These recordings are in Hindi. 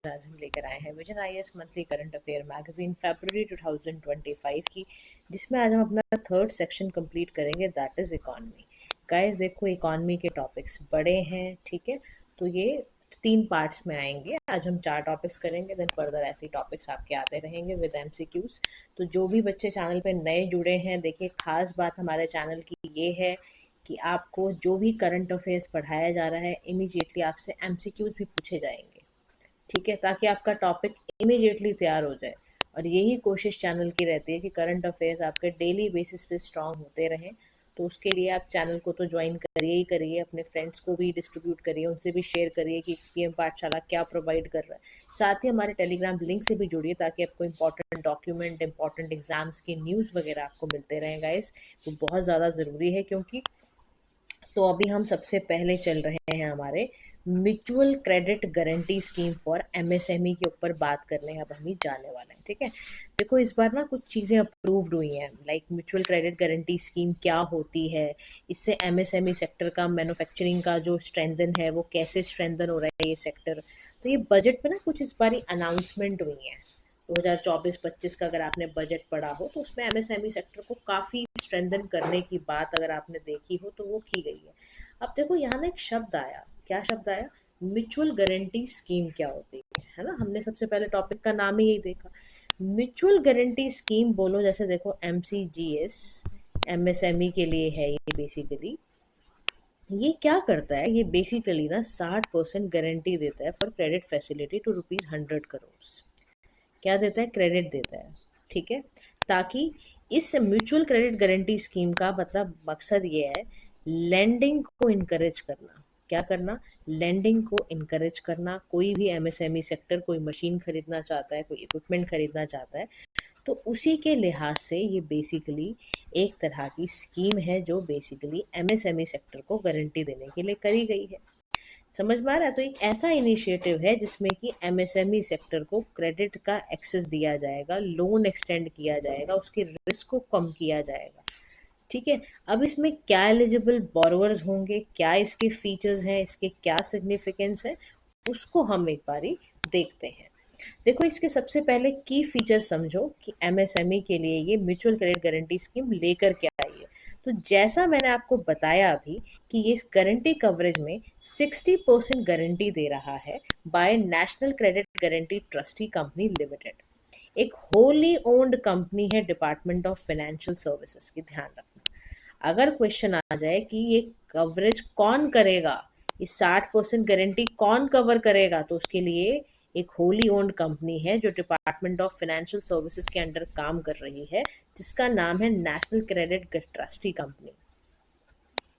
आज हम लेकर आए हैं vision IAS monthly current affair magazine फरवरी 2025 की, जिसमें आज हम अपना थर्ड सेक्शन कंप्लीट करेंगे, दैट इज इकॉनमी। गाइस देखो, इकॉनमी के टॉपिक्स बड़े हैं, ठीक है, तो ये 3 पार्ट्स में आएंगे। आज हम 4 टॉपिक्स करेंगे, देन फर्दर ऐसे टॉपिक्स आपके आते रहेंगे विद एमसीक्यूज। तो जो भी बच्चे चैनल पे नए जुड़े हैं, देखिए खास बात हमारे चैनल की ये है कि आपको जो भी करंट अफेयर्स पढ़ाया जा रहा है, इमीडिएटली आपसे एमसीक्यूज भी पूछे जाएंगे, ठीक है, ताकि आपका टॉपिक इमीडिएटली तैयार हो जाए। और यही कोशिश चैनल की रहती है कि करंट अफेयर्स आपके डेली बेसिस पे स्ट्रांग होते रहें। तो उसके लिए आप चैनल को तो ज्वाइन करिए ही करिए, अपने फ्रेंड्स को भी डिस्ट्रीब्यूट करिए, उनसे भी शेयर करिए कि पीएम पाठशाला क्या प्रोवाइड कर रहा है। साथ ही हमारे टेलीग्राम लिंक से भी जुड़िए, ताकि आपको इंपॉर्टेंट डॉक्यूमेंट, इंपॉर्टेंट एग्जाम्स की न्यूज़ वगैरह आपको मिलते रहें गाइस। वो बहुत ज़्यादा ज़रूरी है, क्योंकि तो अभी हम सबसे पहले चल रहे हैं हमारे mutual credit guarantee scheme for MSME के ऊपर बात करने अब हम ही जाने वाले हैं, ठीक है। देखो इस बार ना कुछ चीज़ें अप्रूव्ड हुई हैं, like mutual credit guarantee scheme क्या होती है, इससे एमएसएमई सेक्टर का, मैन्युफैक्चरिंग का जो स्ट्रेंथन है वो कैसे स्ट्रेंथन हो रहा है ये सेक्टर। तो ये बजट पे ना कुछ इस बार अनाउंसमेंट हुई हैं। 2024-25 का अगर आपने बजट पढ़ा हो तो उसमें एमएसएमई सेक्टर को काफ़ी स्ट्रेंथन करने की बात अगर आपने देखी हो तो वो की गई है। अब देखो यहाँ ना एक शब्द आया, क्या शब्द आया, म्यूचुअल गारंटी स्कीम क्या होती है ना। हमने सबसे पहले टॉपिक का नाम ही यही देखा, म्यूचुअल गारंटी स्कीम। बोलो जैसे देखो एमसीजीएस एमएसएमई के लिए है ये बेसिकली। ये क्या करता है, ये बेसिकली ना 60% गारंटी देता है for credit facility to ₹100 crore. क्या देता है, क्रेडिट देता है, ठीक है। ताकि इस म्यूचुअल क्रेडिट गारंटी स्कीम का मतलब मकसद ये है, लेंडिंग को इनकरेज करना। क्या करना, लेंडिंग को इनकरेज करना। कोई भी एमएसएमई सेक्टर कोई मशीन खरीदना चाहता है, कोई इक्विपमेंट खरीदना चाहता है, तो उसी के लिहाज से ये बेसिकली एक तरह की स्कीम है जो बेसिकली एमएसएमई सेक्टर को गारंटी देने के लिए करी गई है। समझ में आ रहा है। तो एक ऐसा इनिशिएटिव है जिसमें कि एमएसएमई सेक्टर को क्रेडिट का एक्सेस दिया जाएगा, लोन एक्सटेंड किया जाएगा, उसके रिस्क को कम किया जाएगा, ठीक है। अब इसमें क्या एलिजिबल बोरोवर्स होंगे, क्या इसके फीचर्स हैं, इसके क्या सिग्निफिकेंस है, उसको हम एक बारी देखते हैं। देखो इसके सबसे पहले की फीचर समझो कि एमएसएमई के लिए ये म्यूचुअल क्रेडिट गारंटी स्कीम लेकर क्या आई है। तो जैसा मैंने आपको बताया अभी कि ये गारंटी कवरेज में 60% गारंटी दे रहा है by national credit guarantee trustee company limited. एक होली ओन्ड कंपनी है डिपार्टमेंट ऑफ फाइनेंशियल सर्विसेज की, ध्यान रखना। अगर क्वेश्चन आ जाए कि ये कवरेज कौन करेगा, ये 60% गारंटी कौन कवर करेगा, तो उसके लिए एक होली ओन्ड कंपनी है जो डिपार्टमेंट ऑफ फाइनेंशियल सर्विसेज के अंडर काम कर रही है, जिसका नाम है national credit trustee company,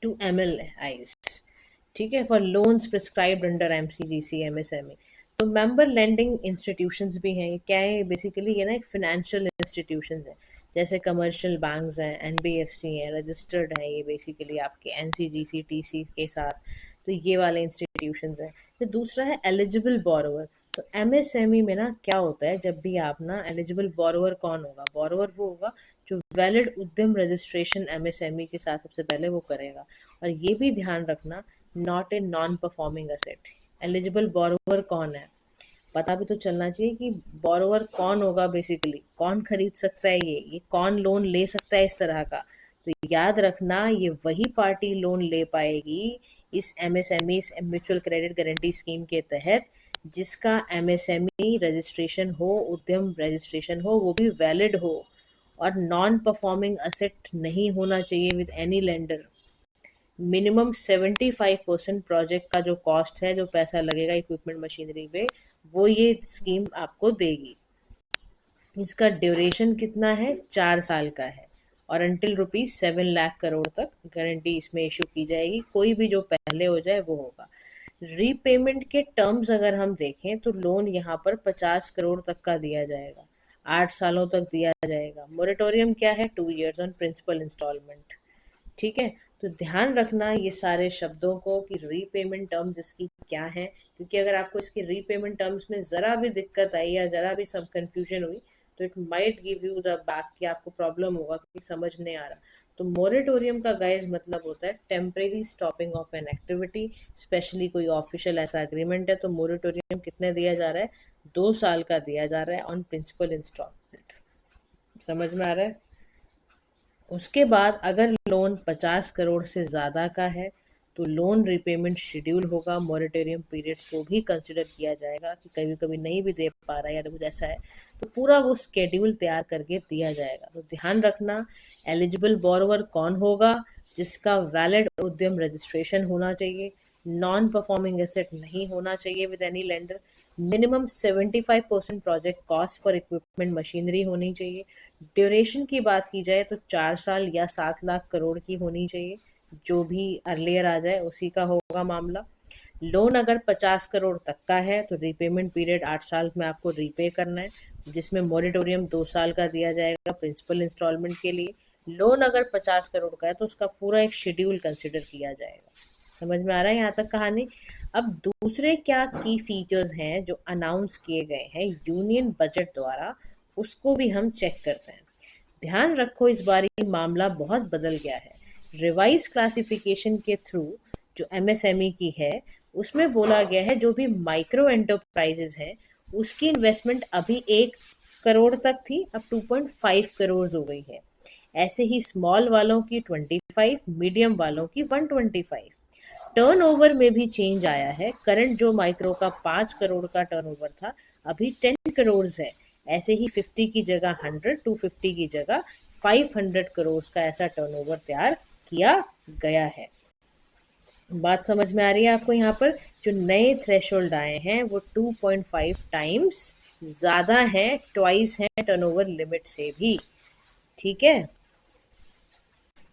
2MLIs, ठीक है, for loans prescribed under MCGC MSME. तो मेंबर लेंडिंग इंस्टीट्यूशंस भी हैं। ये क्या है बेसिकली, ये ना एक फाइनेंशियल इंस्टीट्यूशंस है, जैसे कमर्शियल बैंक्स हैं, एनबीएफसी हैं, रजिस्टर्ड हैं ये बेसिकली आपके एनसीजीसी टीसी के साथ। तो ये वाले इंस्टीट्यूशंस हैं। फिर दूसरा है एलिजिबल बोरोवर। तो एमएसएमई में ना क्या होता है, जब भी आप ना एलिजिबल बोरोवर कौन होगा, बोरोवर वो होगा जो वैलिड उद्यम रजिस्ट्रेशन एमएसएमई के साथ सबसे पहले वो करेगा। और ये भी ध्यान रखना, not a non performing asset. Eligible borrower कौन है, पता भी तो चलना चाहिए कि बोरोवर कौन होगा, बेसिकली कौन खरीद सकता है, ये कौन लोन ले सकता है इस तरह का। तो याद रखना, ये वही पार्टी लोन ले पाएगी इस MSME mutual credit guarantee scheme के तहत जिसका एमएसएमई रजिस्ट्रेशन हो, उद्यम रजिस्ट्रेशन हो, वो भी वैलिड हो, और नॉन परफॉर्मिंग असेट नहीं होना चाहिए with any lender. Minimum 75% project का जो कॉस्ट है, जो पैसा लगेगा इक्विपमेंट मशीनरी पे, वो ये स्कीम आपको देगी। इसका ड्यूरेशन कितना है, 4 साल का है, और अंटिल ₹7 लाख करोड़ तक गारंटी इसमें इशू की जाएगी। कोई भी जो पहले हो जाए वो होगा। रीपेमेंट के टर्म्स अगर हम देखें तो लोन यहाँ पर 50 करोड़ तक का दिया जाएगा, 8 सालों तक दिया जाएगा। मोरेटोरियम क्या है, 2 years ऑन प्रिंसिपल इंस्टॉलमेंट, ठीक है। तो ध्यान रखना ये सारे शब्दों को कि रीपेमेंट टर्म्स इसकी क्या है, क्योंकि अगर आपको इसकी रीपेमेंट टर्म्स में ज़रा भी दिक्कत आई या ज़रा भी सब कंफ्यूजन हुई तो it might give you the back, कि आपको प्रॉब्लम होगा कि समझ नहीं आ रहा। तो मोरेटोरियम का गाइस मतलब होता है temporary stopping of an activity, specially कोई ऑफिशियल ऐसा एग्रीमेंट है तो मोरेटोरियम कितने दिया जा रहा है, 2 साल का दिया जा रहा है ऑन प्रिंसिपल इंस्टॉलमेंट। समझ में आ रहा है? उसके बाद अगर लोन 50 करोड़ से ज़्यादा का है तो लोन रिपेमेंट शेड्यूल होगा, मॉरेटोरियम पीरियड्स को भी कंसिडर किया जाएगा कि कभी कभी नहीं भी दे पा रहा है या कुछ ऐसा है तो पूरा वो स्केड्यूल तैयार करके दिया जाएगा। तो ध्यान रखना, एलिजिबल बोरोवर कौन होगा? जिसका वैलिड उद्यम रजिस्ट्रेशन होना चाहिए, नॉन परफॉर्मिंग एसेट नहीं होना चाहिए with any lender, minimum 75% project cost for equipment machinery होनी चाहिए। ड्यूरेशन की बात की जाए तो 4 साल या 7 लाख करोड़ की होनी चाहिए, जो भी अर्लियर आ जाए उसी का होगा मामला। लोन अगर 50 करोड़ तक का है तो रिपेमेंट पीरियड 8 साल में आपको रीपे करना है, जिसमें मॉरिटोरियम 2 साल का दिया जाएगा प्रिंसिपल इंस्टॉलमेंट के लिए। लोन अगर 50 करोड़ का है तो उसका पूरा एक शेड्यूल कंसिडर किया जाएगा। समझ में आ रहा है यहाँ तक कहानी? अब दूसरे क्या की फीचर्स हैं जो अनाउंस किए गए हैं यूनियन बजट द्वारा, उसको भी हम चेक करते हैं। ध्यान रखो, इस बार ये मामला बहुत बदल गया है। रिवाइज क्लासिफिकेशन के थ्रू जो एमएसएमई की है उसमें बोला गया है जो भी माइक्रो एंटरप्राइजेज हैं उसकी इन्वेस्टमेंट अभी 1 करोड़ तक थी, अब 2.5 करोड़ हो गई है। ऐसे ही स्मॉल वालों की 25, मीडियम वालों की 125। टर्नओवर में भी चेंज आया है, करंट जो माइक्रो का 5 करोड़ का टर्नओवर था अभी 10 करोड़ है। ऐसे ही 50 की जगह 100, 250 की जगह 500 करोड़ का ऐसा टर्नओवर तैयार किया गया है। बात समझ में आ रही है आपको? यहाँ पर जो नए थ्रेशोल्ड आए हैं वो 2.5 टाइम्स ज्यादा है, ट्वाइस है टर्नओवर लिमिट से भी। ठीक है,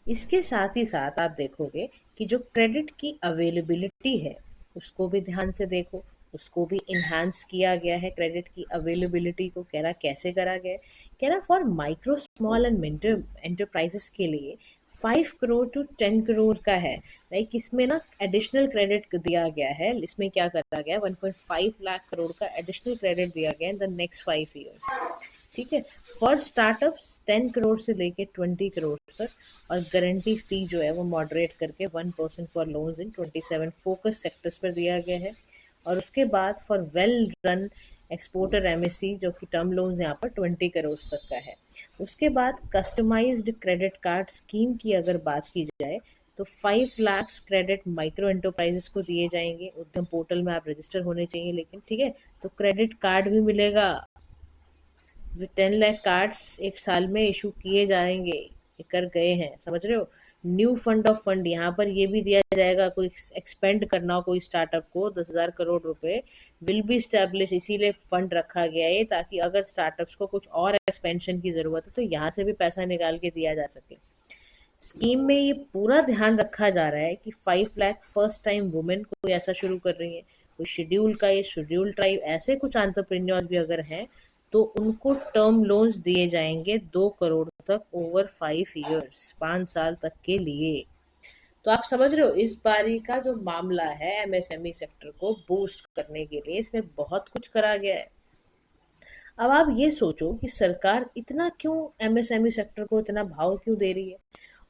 इसके साथ ही साथ आप देखोगे कि जो क्रेडिट की अवेलेबिलिटी है उसको भी ध्यान से देखो, उसको भी इन्हांस किया गया है। क्रेडिट की अवेलेबिलिटी को कह रहा कैसे करा गया है, कह रहा for micro small and enterprises के लिए 5 करोड़ टू 10 करोड़ का है। लाइक इसमें ना एडिशनल क्रेडिट दिया गया है, इसमें क्या करा गया है 1.5 लाख करोड़ का एडिशनल क्रेडिट दिया गया है इन द नेक्स्ट 5 ईयर्स। ठीक है, फॉर स्टार्टअप्स 10 करोड़ से लेके 20 करोड़ तक, और गारंटी फी जो है वो मॉडरेट करके 1% for loans in 27 focus sectors पर दिया गया है। और उसके बाद for well run exporter MSc जो कि टर्म लोन्स यहाँ पर 20 करोड़ तक का है। उसके बाद कस्टमाइज्ड क्रेडिट कार्ड स्कीम की अगर बात की जाए तो 5 लाख क्रेडिट माइक्रो एंटरप्राइजेस को दिए जाएंगे। उद्यम पोर्टल में आप रजिस्टर होने चाहिए लेकिन, ठीक है, तो क्रेडिट कार्ड भी मिलेगा। 10 लाख कार्ड्स एक साल में इशू किए जाएंगे, ये कर गए हैं, समझ रहे हो? न्यू फंड ऑफ फंड यहाँ पर ये भी दिया जाएगा, कोई एक्सपेंड करना हो कोई स्टार्टअप को 10,000 करोड़ रुपए विल बी स्टैब्लिश, इसीलिए फंड रखा गया है ताकि अगर स्टार्टअप्स को कुछ और एक्सपेंशन की जरूरत है तो यहाँ से भी पैसा निकाल के दिया जा सके। स्कीम में ये पूरा ध्यान रखा जा रहा है कि 5 लाख फर्स्ट टाइम वुमेन कोई ऐसा शुरू कर रही है, कोई शेड्यूल का या शेड्यूल ट्राइब ऐसे कुछ एंटरप्रेन्योर्स भी अगर हैं तो उनको टर्म लोन्स दिए जाएंगे 2 करोड़ तक ओवर 5 ईयर्स, 5 साल तक के लिए। तो आप समझ रहे हो इस बारी का जो मामला है एमएसएमई सेक्टर को बूस्ट करने के लिए इसमें बहुत कुछ करा गया है। अब आप ये सोचो कि सरकार इतना क्यों एमएसएमई सेक्टर को इतना भाव क्यों दे रही है?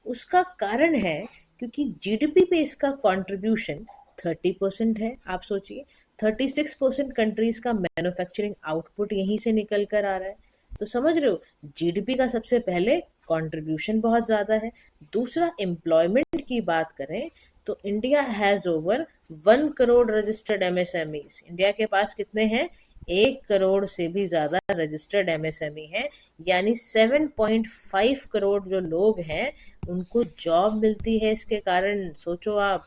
उसका कारण है क्योंकि जीडीपी पे इसका कंट्रीब्यूशन 30% है। आप सोचिए 36% कंट्रीज का मैन्युफैक्चरिंग आउटपुट यहीं से निकल कर आ रहा है। तो समझ रहे हो, जीडीपी का सबसे पहले कंट्रीब्यूशन बहुत ज़्यादा है। दूसरा, एम्प्लॉयमेंट की बात करें तो India has over 1 crore registered MSMEs. India के पास कितने हैं? 1 करोड़ से भी ज़्यादा रजिस्टर्ड एमएसएमई है, यानी 7.5 करोड़ जो लोग हैं उनको जॉब मिलती है इसके कारण। सोचो आप,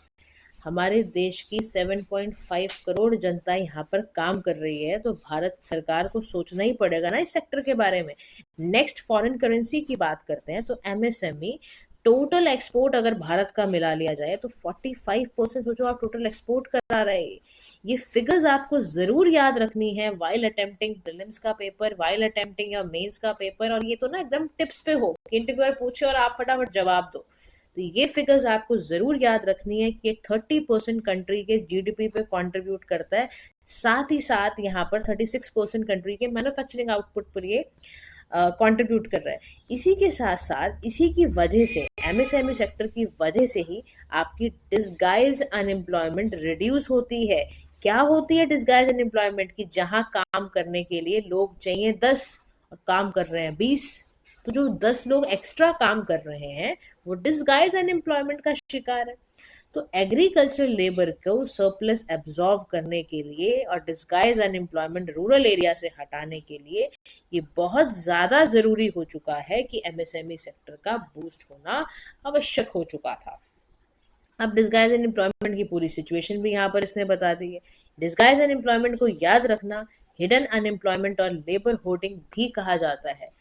हमारे देश की 7.5 करोड़ जनता यहाँ पर काम कर रही है, तो भारत सरकार को सोचना ही पड़ेगा ना इस सेक्टर के बारे में। नेक्स्ट, फॉरेन करेंसी की बात करते हैं तो एमएसएमई टोटल एक्सपोर्ट अगर भारत का मिला लिया जाए तो 45%, सोचो आप, टोटल एक्सपोर्ट करा रहे हैं। ये फिगर्स आपको जरूर याद रखनी है वाइल अटेम्प्टिंग प्रीलिम्स का पेपर, वाइल अटेम्प्टिंग या मेंस का पेपर। और ये तो ना एकदम टिप्स पे हो कि इंटरव्यूअर पूछे और आप फटाफट जवाब दो, तो ये फिगर्स आपको जरूर याद रखनी है कि 30% कंट्री के जीडीपी पे कंट्रीब्यूट करता है, साथ ही साथ यहाँ पर 36% कंट्री के मैन्युफैक्चरिंग आउटपुट पर ये कंट्रीब्यूट कर रहा है। इसी के साथ साथ इसी की वजह से, एमएसएमई सेक्टर की वजह से ही आपकी डिसगाइज अनएम्प्लॉयमेंट रिड्यूस होती है। क्या होती है डिस्गाइज अनएम्प्लॉयमेंट की? जहां काम करने के लिए लोग चाहिए 10 और काम कर रहे हैं 20, तो जो 10 लोग एक्स्ट्रा काम कर रहे हैं वो डिस्गाइज अनएम्प्लॉयमेंट का शिकार है। तो एग्रीकल्चरल लेबर को सरप्लस एब्जॉर्व करने के लिए और डिस्गाइज अनएम्प्लॉयमेंट रूरल एरिया से हटाने के लिए ये बहुत ज़्यादा ज़रूरी हो चुका है कि एमएसएमई सेक्टर का बूस्ट होना आवश्यक हो चुका था। अब डिस्गाइज अनएम्प्लॉयमेंट की पूरी सिचुएशन भी यहाँ पर इसने बता दी है। डिस्गाइज अनएम्प्लॉयमेंट को याद रखना हिडन अनएम्प्लॉयमेंट और लेबर होर्डिंग भी कहा जाता है।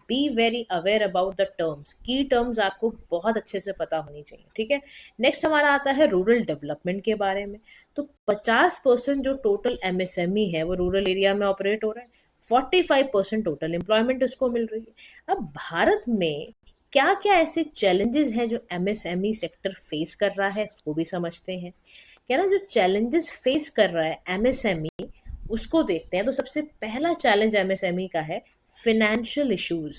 Be very aware about the terms, की टर्म्स आपको बहुत अच्छे से पता होनी चाहिए, ठीक है। नेक्स्ट हमारा आता है रूरल डेवलपमेंट के बारे में। तो 50% जो टोटल एमएसएमई है वो रूरल एरिया में ऑपरेट हो रहा है, 45% टोटल एम्प्लॉयमेंट उसको मिल रही है। अब भारत में क्या क्या ऐसे चैलेंजेस हैं जो एमएसएमई सेक्टर फेस कर रहा है, वो भी समझते हैं। क्या ना, जो चैलेंजेस फेस कर रहा है एमएसएमई उसको देखते हैं। तो सबसे पहला चैलेंज एमएसएमई का है फिनेंशियल इश्यूज,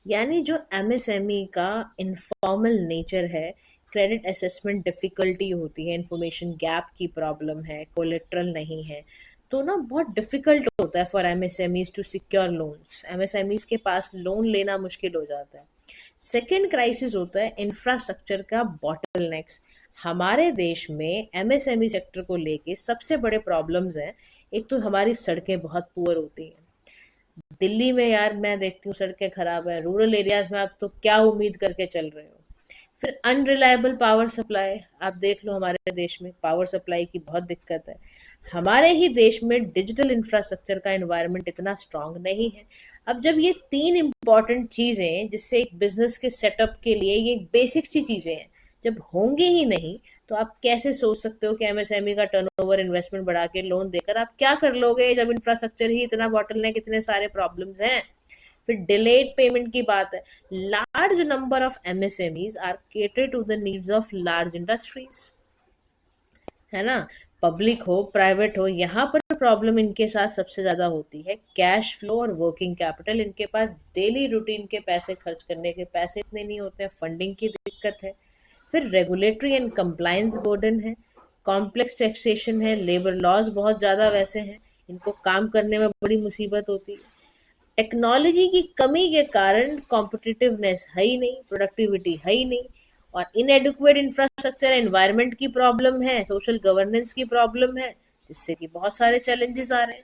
यानी जो एमएसएमई का इनफॉर्मल नेचर है, क्रेडिट असेसमेंट डिफिकल्टी होती है, इंफॉर्मेशन गैप की प्रॉब्लम है, कोलेट्रल नहीं है, तो ना बहुत डिफिकल्ट होता है for MSMEs to secure loans. MSMEs के पास लोन लेना मुश्किल हो जाता है। सेकेंड क्राइसिस होता है इंफ्रास्ट्रक्चर का बॉटलनेक्स। हमारे देश में एमएसएमई सेक्टर को लेके सबसे बड़े प्रॉब्लम्स हैं। एक तो हमारी सड़कें बहुत पुअर होती हैं। दिल्ली में यार मैं देखती हूँ सड़कें खराब है, रूरल एरियाज में आप तो क्या उम्मीद करके चल रहे हो। फिर अनरिलायबल पावर सप्लाई, आप देख लो हमारे देश में पावर सप्लाई की बहुत दिक्कत है। हमारे ही देश में डिजिटल इंफ्रास्ट्रक्चर का एनवायरनमेंट इतना स्ट्रांग नहीं है। अब जब ये तीन इंपॉर्टेंट चीजें जिससे एक बिजनेस के सेटअप के लिए ये बेसिक सी चीजें हैं, जब होंगी ही नहीं तो आप कैसे सोच सकते हो कि एमएसएमई का टर्नओवर इन्वेस्टमेंट बढ़ा के लोन देकर आप क्या कर लोगे, जब इंफ्रास्ट्रक्चर ही इतना बॉटलनेक, इतने सारे प्रॉब्लम्स हैं। फिर डिलेड पेमेंट की बात है। Large number of MSMEs are cater to the needs of large industries, है ना, पब्लिक हो प्राइवेट हो, यहाँ पर प्रॉब्लम इनके साथ सबसे ज्यादा होती है कैश फ्लो और वर्किंग कैपिटल। इनके पास डेली रूटीन के पैसे खर्च करने के पैसे इतने नहीं होते हैं, फंडिंग की दिक्कत है। फिर रेगुलेटरी एंड कंप्लायंस बर्डन है, कॉम्प्लेक्स टैक्सेशन है, लेबर लॉज बहुत ज़्यादा वैसे हैं, इनको काम करने में बड़ी मुसीबत होती है। टेक्नोलॉजी की कमी के कारण कॉम्पिटिटिवनेस है ही नहीं, प्रोडक्टिविटी है ही नहीं, और इनएडुक्वेट इंफ्रास्ट्रक्चर एनवायरनमेंट की प्रॉब्लम है, सोशल गवर्नेंस की प्रॉब्लम है, जिससे कि बहुत सारे चैलेंजेस आ रहे हैं।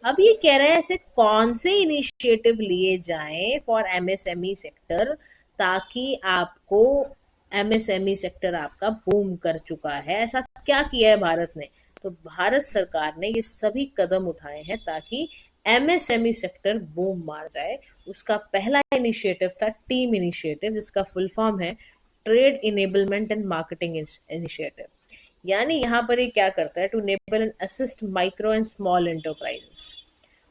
अब ये कह रहे हैं ऐसे कौन से इनिशिएटिव लिए जाएं फॉर एमएसएमई सेक्टर ताकि आपको एमएसएमई सेक्टर आपका बूम कर चुका है, ऐसा क्या किया है भारत ने? तो भारत सरकार ने ये सभी कदम उठाए हैं ताकि एमएसएमई सेक्टर बूम मार जाए। उसका पहला इनिशिएटिव था टीम इनिशिएटिव, जिसका फुल फॉर्म है trade enablement and marketing initiative. यानी यहाँ पर ये क्या करता है, to enable and assist micro and small enterprises,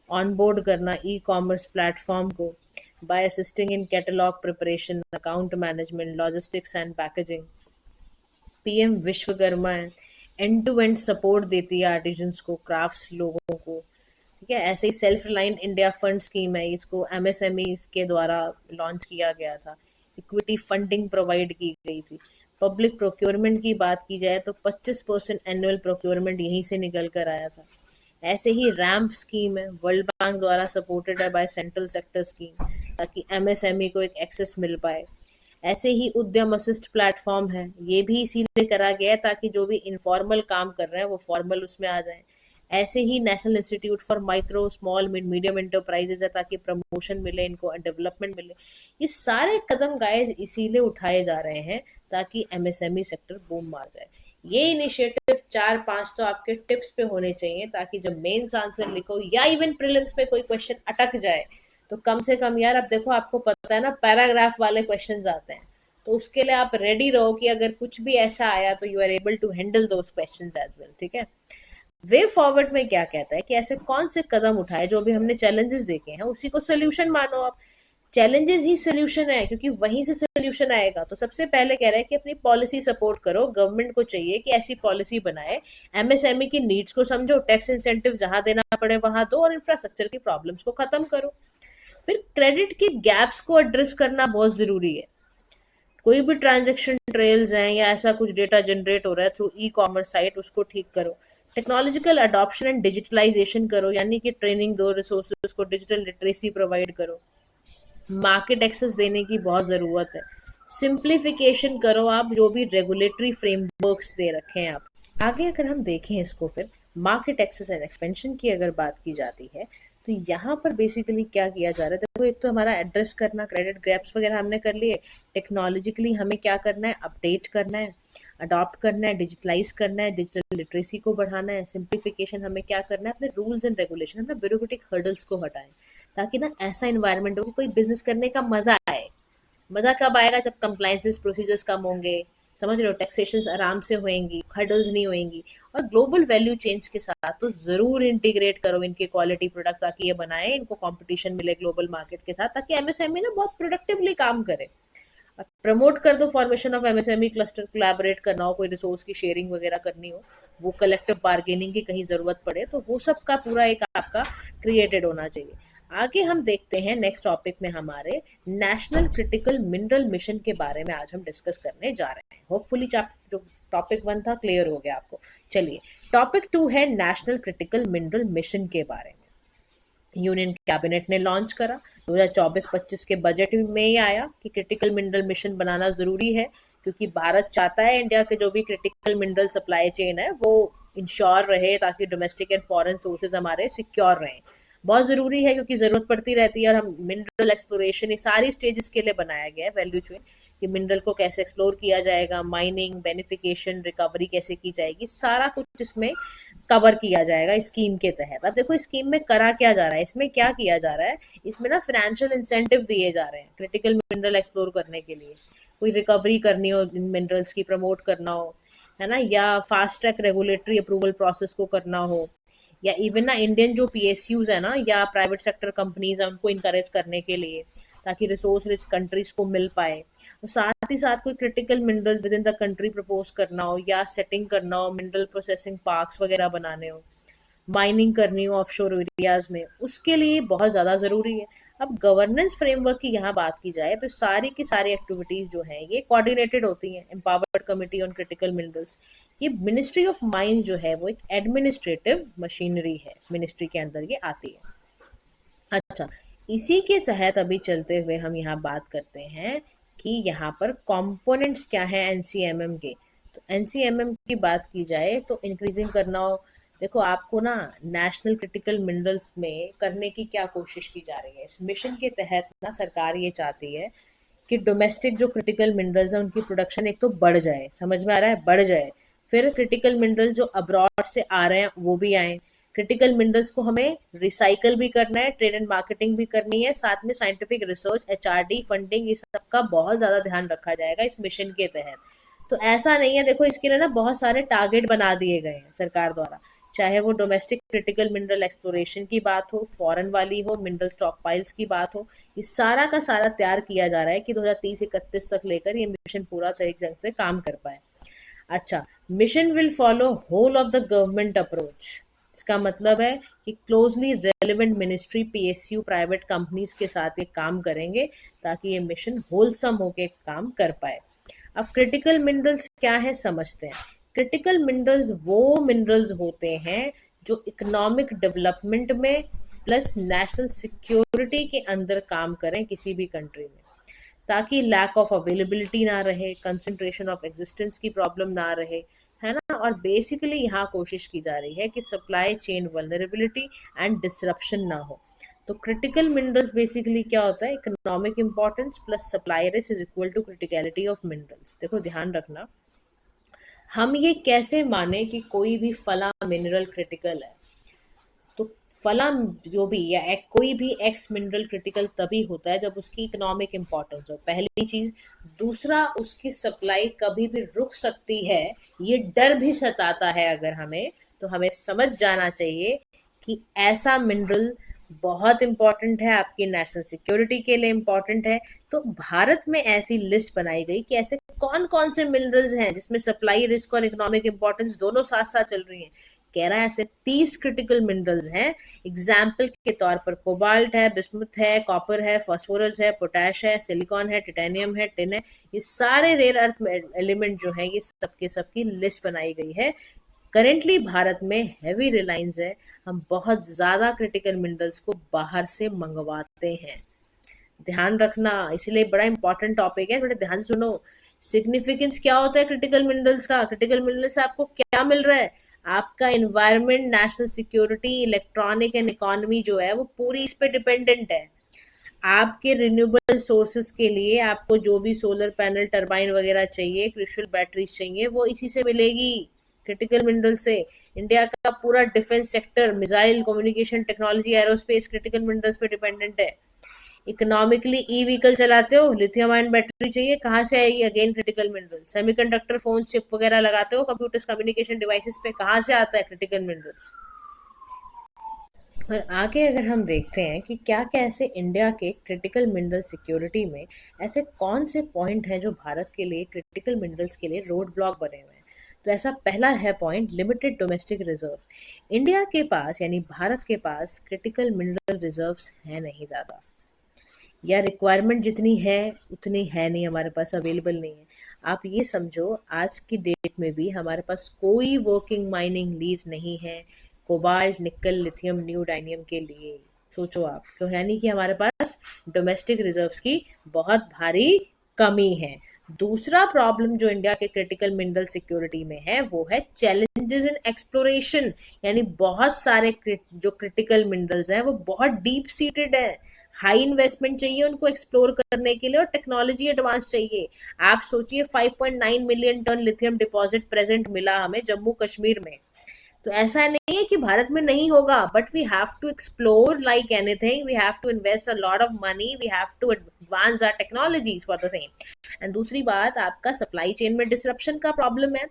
onboard करना ई कॉमर्स प्लेटफॉर्म को by assisting in catalog preparation, account management, logistics and packaging। PM Vishwakarma end to end support देती है आर्टिजन्स को, क्राफ्ट्स लोगों को, ठीक है। ऐसे ही self reliant India fund scheme है, इसको एमएसएमई के द्वारा लॉन्च किया गया था। इक्विटी फंडिंग प्रोवाइड की गई थी। पब्लिक प्रोक्योरमेंट की बात की जाए तो 25% एनुअल प्रोक्योरमेंट यहीं से निकल कर आया था। ऐसे ही रैम्प स्कीम है, वर्ल्ड बैंक द्वारा सपोर्टेड है बाय सेंट्रल सेक्टर स्कीम, ताकि एमएसएमई को एक एक्सेस मिल पाए। ऐसे ही उद्यम असिस्ट प्लेटफॉर्म है, ये भी इसीलिए करा गया है ताकि जो भी इनफॉर्मल काम कर रहे हैं वो फॉर्मल उसमें आ जाए। ऐसे ही national institute for micro small mid medium enterprises है, ताकि प्रमोशन मिले इनको, डेवलपमेंट मिले। ये सारे कदम गाइस इसीलिए उठाए जा रहे हैं ताकि एमएसएमई सेक्टर बूम मार जाए। ये इनिशिएटिव 4-5 तो आपके टिप्स पे होने चाहिए, ताकि जब मेंस आंसर लिखो या इवन प्रीलिम्स पे कोई क्वेश्चन अटक जाए तो कम से कम यार, अब देखो आपको पता है ना पैराग्राफ वाले क्वेश्चंस आते हैं, तो उसके लिए आप रेडी रहो कि अगर कुछ भी ऐसा आया तो you are able to handle those questions as well, ठीक है। वे फॉरवर्ड में क्या कहता है कि ऐसे कौन से कदम उठाए, जो भी हमने चैलेंजेस देखे हैं उसी को सोल्यूशन मानो आप। चैलेंजेस ही सोल्यूशन है, क्योंकि वहीं से सोल्यूशन आएगा। तो सबसे पहले कह रहे हैं कि अपनी पॉलिसी सपोर्ट करो, गवर्नमेंट को चाहिए कि ऐसी पॉलिसी बनाए, एमएसएमई की नीड्स को समझो, टैक्स इंसेंटिव जहां देना पड़े वहां दो, और इंफ्रास्ट्रक्चर की प्रॉब्लम्स को खत्म करो। फिर क्रेडिट के गैप्स को एड्रेस करना बहुत जरूरी है। कोई भी ट्रांजैक्शन ट्रेल्स हैं या ऐसा कुछ डेटा जनरेट हो रहा है थ्रू ई कॉमर्स साइट, उसको ठीक करो। टेक्नोलॉजिकल अडॉप्शन एंड डिजिटलाइजेशन करो, यानी कि ट्रेनिंग दो, रिसोर्सेज को डिजिटल लिटरेसी प्रोवाइड करो, मार्केट एक्सेस देने की बहुत ज़रूरत है, सिंप्लीफिकेशन करो आप जो भी रेगुलेटरी फ्रेमवर्क्स दे रखे हैं आप। आगे अगर हम देखें इसको, फिर मार्केट एक्सेस एंड एक्सपेंशन की अगर बात की जाती है, तो यहाँ पर बेसिकली क्या किया जा रहा है, देखो एक तो हमारा एड्रेस करना, क्रेडिट गैप्स वगैरह हमने कर लिए, टेक्नोलॉजिकली हमें क्या करना है, अपडेट करना है, अडॉप्ट करना है, डिजिटलाइज करना है, डिजिटल लिटरेसी को बढ़ाना है, सिंप्लीफिकेशन हमें क्या करना है, अपने रूल्स एंड रेगुलेशन, हमें ब्यूरोक्रेटिक हर्डल्स को हटाएं, ताकि ना ऐसा इन्वायरमेंट हो कि कोई बिजनेस करने का मजा आए। मजा कब आएगा, जब कंप्लाइंसेस प्रोसीजर्स कम होंगे, समझ रहे हो, टैक्सेशन आराम से होएंगी, हर्डल्स नहीं होएंगी, और ग्लोबल वैल्यू चेंज के साथ तो जरूर इंटीग्रेट करो इनके क्वालिटी प्रोडक्ट, ताकि ये बनाए, इनको कंपटीशन मिले ग्लोबल मार्केट के साथ, ताकि एमएसएमई ना बहुत प्रोडक्टिवली काम करे। प्रमोट कर दो formation of MSME cluster, collaborate करना हो, कोई रिसोर्स की शेयरिंग वगैरह करनी हो, वो कलेक्टिव बार्गेनिंग की कहीं जरूरत पड़े तो वो सब का पूरा एक आपका क्रिएटेड होना चाहिए। आगे हम देखते हैं नेक्स्ट टॉपिक में हमारे नेशनल क्रिटिकल मिनरल मिशन के बारे में आज हम डिस्कस करने जा रहे हैं। होपफुली जो टॉपिक 1 था क्लियर हो गया आपको। चलिए, टॉपिक 2 है नेशनल क्रिटिकल मिनरल मिशन के बारे में। यूनियन कैबिनेट ने लॉन्च करा, 2024-25 के बजट में ही आया कि क्रिटिकल मिनरल मिशन बनाना ज़रूरी है, क्योंकि भारत चाहता है इंडिया के जो भी क्रिटिकल मिनरल सप्लाई चेन है वो इंश्योर रहे, ताकि डोमेस्टिक एंड फॉरेन सोर्सेज हमारे सिक्योर रहें। बहुत ज़रूरी है, क्योंकि ज़रूरत पड़ती रहती है, और हम मिनरल एक्सप्लोरेशन ये सारी स्टेजेस के लिए बनाया गया है वैल्यू चेन, कि मिनरल को कैसे एक्सप्लोर किया जाएगा, माइनिंग, बेनिफिकेशन, रिकवरी कैसे की जाएगी, सारा कुछ इसमें कवर किया जाएगा स्कीम के तहत। अब देखो स्कीम में करा क्या जा रहा है, इसमें क्या किया जा रहा है, इसमें ना फाइनेंशियल इंसेंटिव दिए जा रहे हैं क्रिटिकल मिनरल एक्सप्लोर करने के लिए, कोई रिकवरी करनी हो मिनरल्स की, प्रमोट करना हो, है ना, या fast track regulatory approval process को करना हो, या इवन ना इंडियन जो पीएसयूज है ना, या प्राइवेट सेक्टर कंपनीज है, उनको इनकरेज करने के लिए, ताकि रिसोर्स रिच कंट्रीज को मिल पाए। तो साथ ही साथ कोई critical minerals with in the country propose करना हो, या सेटिंग करना हो, मिनरल प्रोसेसिंग पार्क्स वगैरह बनाने हो, माइनिंग करनी हो ऑफशोर एरियाज में, उसके लिए बहुत ज़्यादा ज़रूरी है। अब गवर्नेंस फ्रेमवर्क की यहाँ बात की जाए तो सारी की सारी एक्टिविटीज़ जो हैं ये कोऑर्डिनेटेड होती हैं। Empowered committee on critical minerals, ये मिनिस्ट्री ऑफ माइंस जो है वो एक एडमिनिस्ट्रेटिव मशीनरी है, मिनिस्ट्री के अंदर ये आती है। अच्छा, इसी के तहत अभी चलते हुए हम यहाँ बात करते हैं कि यहाँ पर कंपोनेंट्स क्या है एनसीएमएम के। तो एनसीएमएम की बात की जाए तो इंक्रीजिंग करना हो, देखो आपको ना नेशनल क्रिटिकल मिनरल्स में करने की क्या कोशिश की जा रही है इस मिशन के तहत ना, सरकार ये चाहती है कि डोमेस्टिक जो क्रिटिकल मिनरल्स हैं उनकी प्रोडक्शन एक तो बढ़ जाए, समझ में आ रहा है, बढ़ जाए, फिर क्रिटिकल मिनरल्स जो अब्रॉड से आ रहे हैं वो भी आए। क्रिटिकल मिनरल्स को हमें रिसाइकल भी करना है, ट्रेड एंड मार्केटिंग भी करनी है, साथ में साइंटिफिक रिसर्च, एचआरडी फंडिंग, ये सबका बहुत ज्यादा ध्यान रखा जाएगा इस मिशन के तहत। तो ऐसा नहीं है, देखो इसके लिए ना बहुत सारे टारगेट बना दिए गए हैं सरकार द्वारा, चाहे वो डोमेस्टिक क्रिटिकल मिनरल एक्सप्लोरेशन की बात हो, फॉरेन वाली हो, मिनरल स्टॉक पाइल्स की बात हो, ये सारा का सारा तैयार किया जा रहा है कि 2030-31 तक लेकर ये मिशन पूरा तरीके से काम कर पाए। अच्छा, mission will follow whole of the government approach. इसका मतलब है कि closely relevant ministry, PSU, private companies के साथ ये काम करेंगे, ताकि ये मिशन होलसम होके काम कर पाए। अब क्रिटिकल मिनरल्स क्या है समझते हैं। क्रिटिकल मिनरल्स वो मिनरल्स होते हैं जो इकोनॉमिक डेवलपमेंट में प्लस नेशनल सिक्योरिटी के अंदर काम करें किसी भी कंट्री में, ताकि लैक ऑफ अवेलेबिलिटी ना रहे, कंसंट्रेशन ऑफ एग्जिस्टेंस की प्रॉब्लम ना रहे, है ना। और बेसिकली यहाँ कोशिश की जा रही है कि supply chain vulnerability and disruption ना हो। तो क्रिटिकल मिनरल्स बेसिकली क्या होता है, economic importance plus supply risk is equal to criticality of minerals. देखो ध्यान रखना, हम ये कैसे माने कि कोई भी फला मिनरल क्रिटिकल है, तो फला जो भी या कोई भी एक्स मिनरल क्रिटिकल तभी होता है जब उसकी इकोनॉमिक इंपॉर्टेंस हो, पहली चीज। दूसरा, उसकी सप्लाई कभी भी रुक सकती है, ये डर भी सताता है अगर हमें, तो हमें समझ जाना चाहिए कि ऐसा मिनरल बहुत इंपॉर्टेंट है, आपकी नेशनल सिक्योरिटी के लिए इंपॉर्टेंट है। तो भारत में ऐसी लिस्ट बनाई गई कि ऐसे कौन कौन से मिनरल्स हैं जिसमें सप्लाई रिस्क और इकोनॉमिक इंपॉर्टेंस दोनों साथ साथ चल रही हैं। कह रहा है ऐसे 30 क्रिटिकल मिनरल्स हैं। एग्जाम्पल के तौर पर कोबाल्ट है, बिस्मुथ है, कॉपर है, फास्फोरस है, पोटैश है, सिलिकॉन है, टिटेनियम है, टिन है। ये सारे रेयर अर्थ एलिमेंट जो है ये सबके सबकी लिस्ट बनाई गई है करेंटली भारत में हैवी रिलायंस है, हम बहुत ज़्यादा क्रिटिकल मिनरल्स को बाहर से मंगवाते हैं। ध्यान रखना, इसलिए बड़ा इंपॉर्टेंट टॉपिक है, बड़े ध्यान से सुनो। सिग्निफिकेंस क्या होता है क्रिटिकल मिनरल्स का? क्रिटिकल मिनरल्स से आपको क्या मिल रहा है? आपका environment, national security, electronic and economy जो है वो पूरी इस पे डिपेंडेंट है। आपके रिन्यूएबल सोर्सेस के लिए आपको जो भी सोलर पैनल, टरबाइन वगैरह चाहिए, क्रूशियल बैटरीज चाहिए, वो इसी से मिलेगी, क्रिटिकल मिनरल से। इंडिया का पूरा defence sector, missile, communication technology, aerospace critical minerals पे डिपेंडेंट है। इकोनॉमिकली ई व्हीकल चलाते हो, लिथियम आयन बैटरी चाहिए, कहाँ से आएगी? Again critical mineral. Semiconductor, phone, chip वगैरह लगाते हो कंप्यूटर्स, कम्युनिकेशन डिवाइसेस पे, कहाँ से आता है? Critical minerals. और आगे अगर हम देखते हैं कि क्या क्या ऐसे इंडिया के क्रिटिकल मिनरल सिक्योरिटी में ऐसे कौन से पॉइंट हैं जो भारत के लिए, क्रिटिकल मिनरल्स के लिए रोड ब्लॉक बने हुए हैं। तो ऐसा पहला है point, limited domestic reserve. India के पास यानी भारत के पास क्रिटिकल मिनरल रिजर्व्स हैं नहीं ज़्यादा, या रिक्वायरमेंट जितनी है उतनी है नहीं, हमारे पास अवेलेबल नहीं है। आप ये समझो, आज की डेट में भी हमारे पास कोई वर्किंग माइनिंग लीज नहीं है कोबाल्ट, निकल, लिथियम, न्यूडाइनियम के लिए। सोचो आप, क्यों? यानी कि हमारे पास डोमेस्टिक रिजर्व्स की बहुत भारी कमी है। दूसरा प्रॉब्लम जो इंडिया के क्रिटिकल मिनरल सिक्योरिटी में है वो है चैलेंजेस इन एक्सप्लोरेशन। यानी बहुत सारे जो क्रिटिकल मिनरल्स हैं वो बहुत डीप सीटेड है, हाई इन्वेस्टमेंट चाहिए उनको एक्सप्लोर करने के लिए, और टेक्नोलॉजी एडवांस चाहिए। आप सोचिए 5.9 million ton lithium deposit present मिला हमें जम्मू कश्मीर में। तो ऐसा नहीं है कि भारत में नहीं होगा, but we have to explore like anything, we have to invest a lot of money, we have to advance our technologies for the same. And दूसरी बात, आपका सप्लाई चेन में डिसरप्शन का प्रॉब्लम है।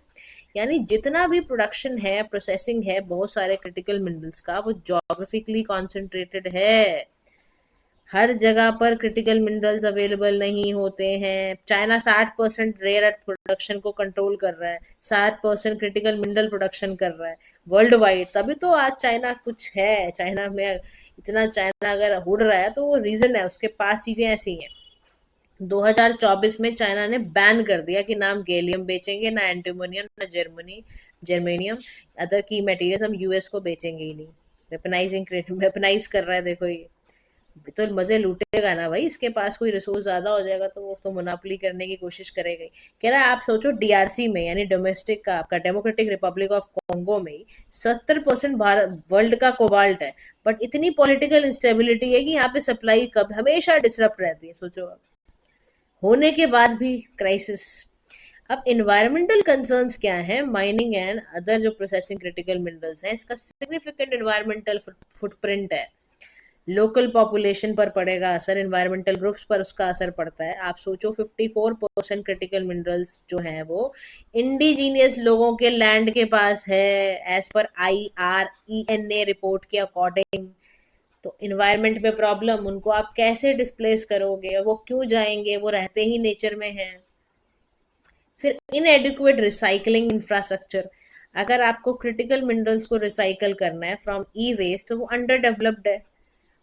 यानी जितना भी प्रोडक्शन है, प्रोसेसिंग है बहुत सारे क्रिटिकल मिनरल्स का, वो जोग्राफिकली कॉन्सेंट्रेटेड है। हर जगह पर क्रिटिकल मिनरल्स अवेलेबल नहीं होते हैं। चाइना 60% रेयर अर्थ प्रोडक्शन को कंट्रोल कर रहा है, 60% क्रिटिकल मिनरल प्रोडक्शन कर रहा है वर्ल्ड वाइड। तभी तो आज चाइना कुछ है, चाइना में इतना चाइना अगर उड़ रहा है तो वो रीजन है, उसके पास चीजें ऐसी हैं। 2024 में चाइना ने बैन कर दिया कि नाम गैलियम बेचेंगे, ना एंटीमोनियम, ना जर्मेनियम, अदर की मटेरियल हम यूएस को बेचेंगे ही नहीं। वेपनाइज कर रहा है, देखो ये तो मजे लूटेगा ना भाई। इसके पास कोई रिसोर्स ज्यादा हो जाएगा तो वो तो मोनोपोली करने की कोशिश करेगा ही। कह रहा है, आप सोचो डीआरसी में यानी डोमेस्टिक का आपका डेमोक्रेटिक रिपब्लिक ऑफ कॉन्गो में 70% भारत वर्ल्ड का कोबाल्ट है, बट इतनी पॉलिटिकल इंस्टेबिलिटी है कि यहाँ पे सप्लाई कब हमेशा डिसरप्ट रहती है। सोचो अब, होने के बाद भी क्राइसिस। अब इन्वायरमेंटल कंसर्न्स क्या है? माइनिंग एंड अदर जो प्रोसेसिंग क्रिटिकल मिनरल्स हैं, इसका सिग्निफिकेंट इन्वायरमेंटल फुटप्रिंट है। लोकल पॉपुलेशन पर पड़ेगा असर, एनवायरमेंटल ग्रुप्स पर उसका असर पड़ता है। आप सोचो 54% क्रिटिकल मिनरल्स जो हैं वो इंडिजीनियस लोगों के लैंड के पास है, एज पर IRENA रिपोर्ट के अकॉर्डिंग। तो इन्वायरमेंट पे प्रॉब्लम, उनको आप कैसे डिस्प्लेस करोगे? वो क्यों जाएंगे? वो रहते ही नेचर में हैं। फिर इनएडिक्वेट रिसाइकलिंग इंफ्रास्ट्रक्चर। अगर आपको क्रिटिकल मिनरल्स को रिसाइकल करना है फ्रॉम ई वेस्ट, तो वो अंडर डेवलप्ड है,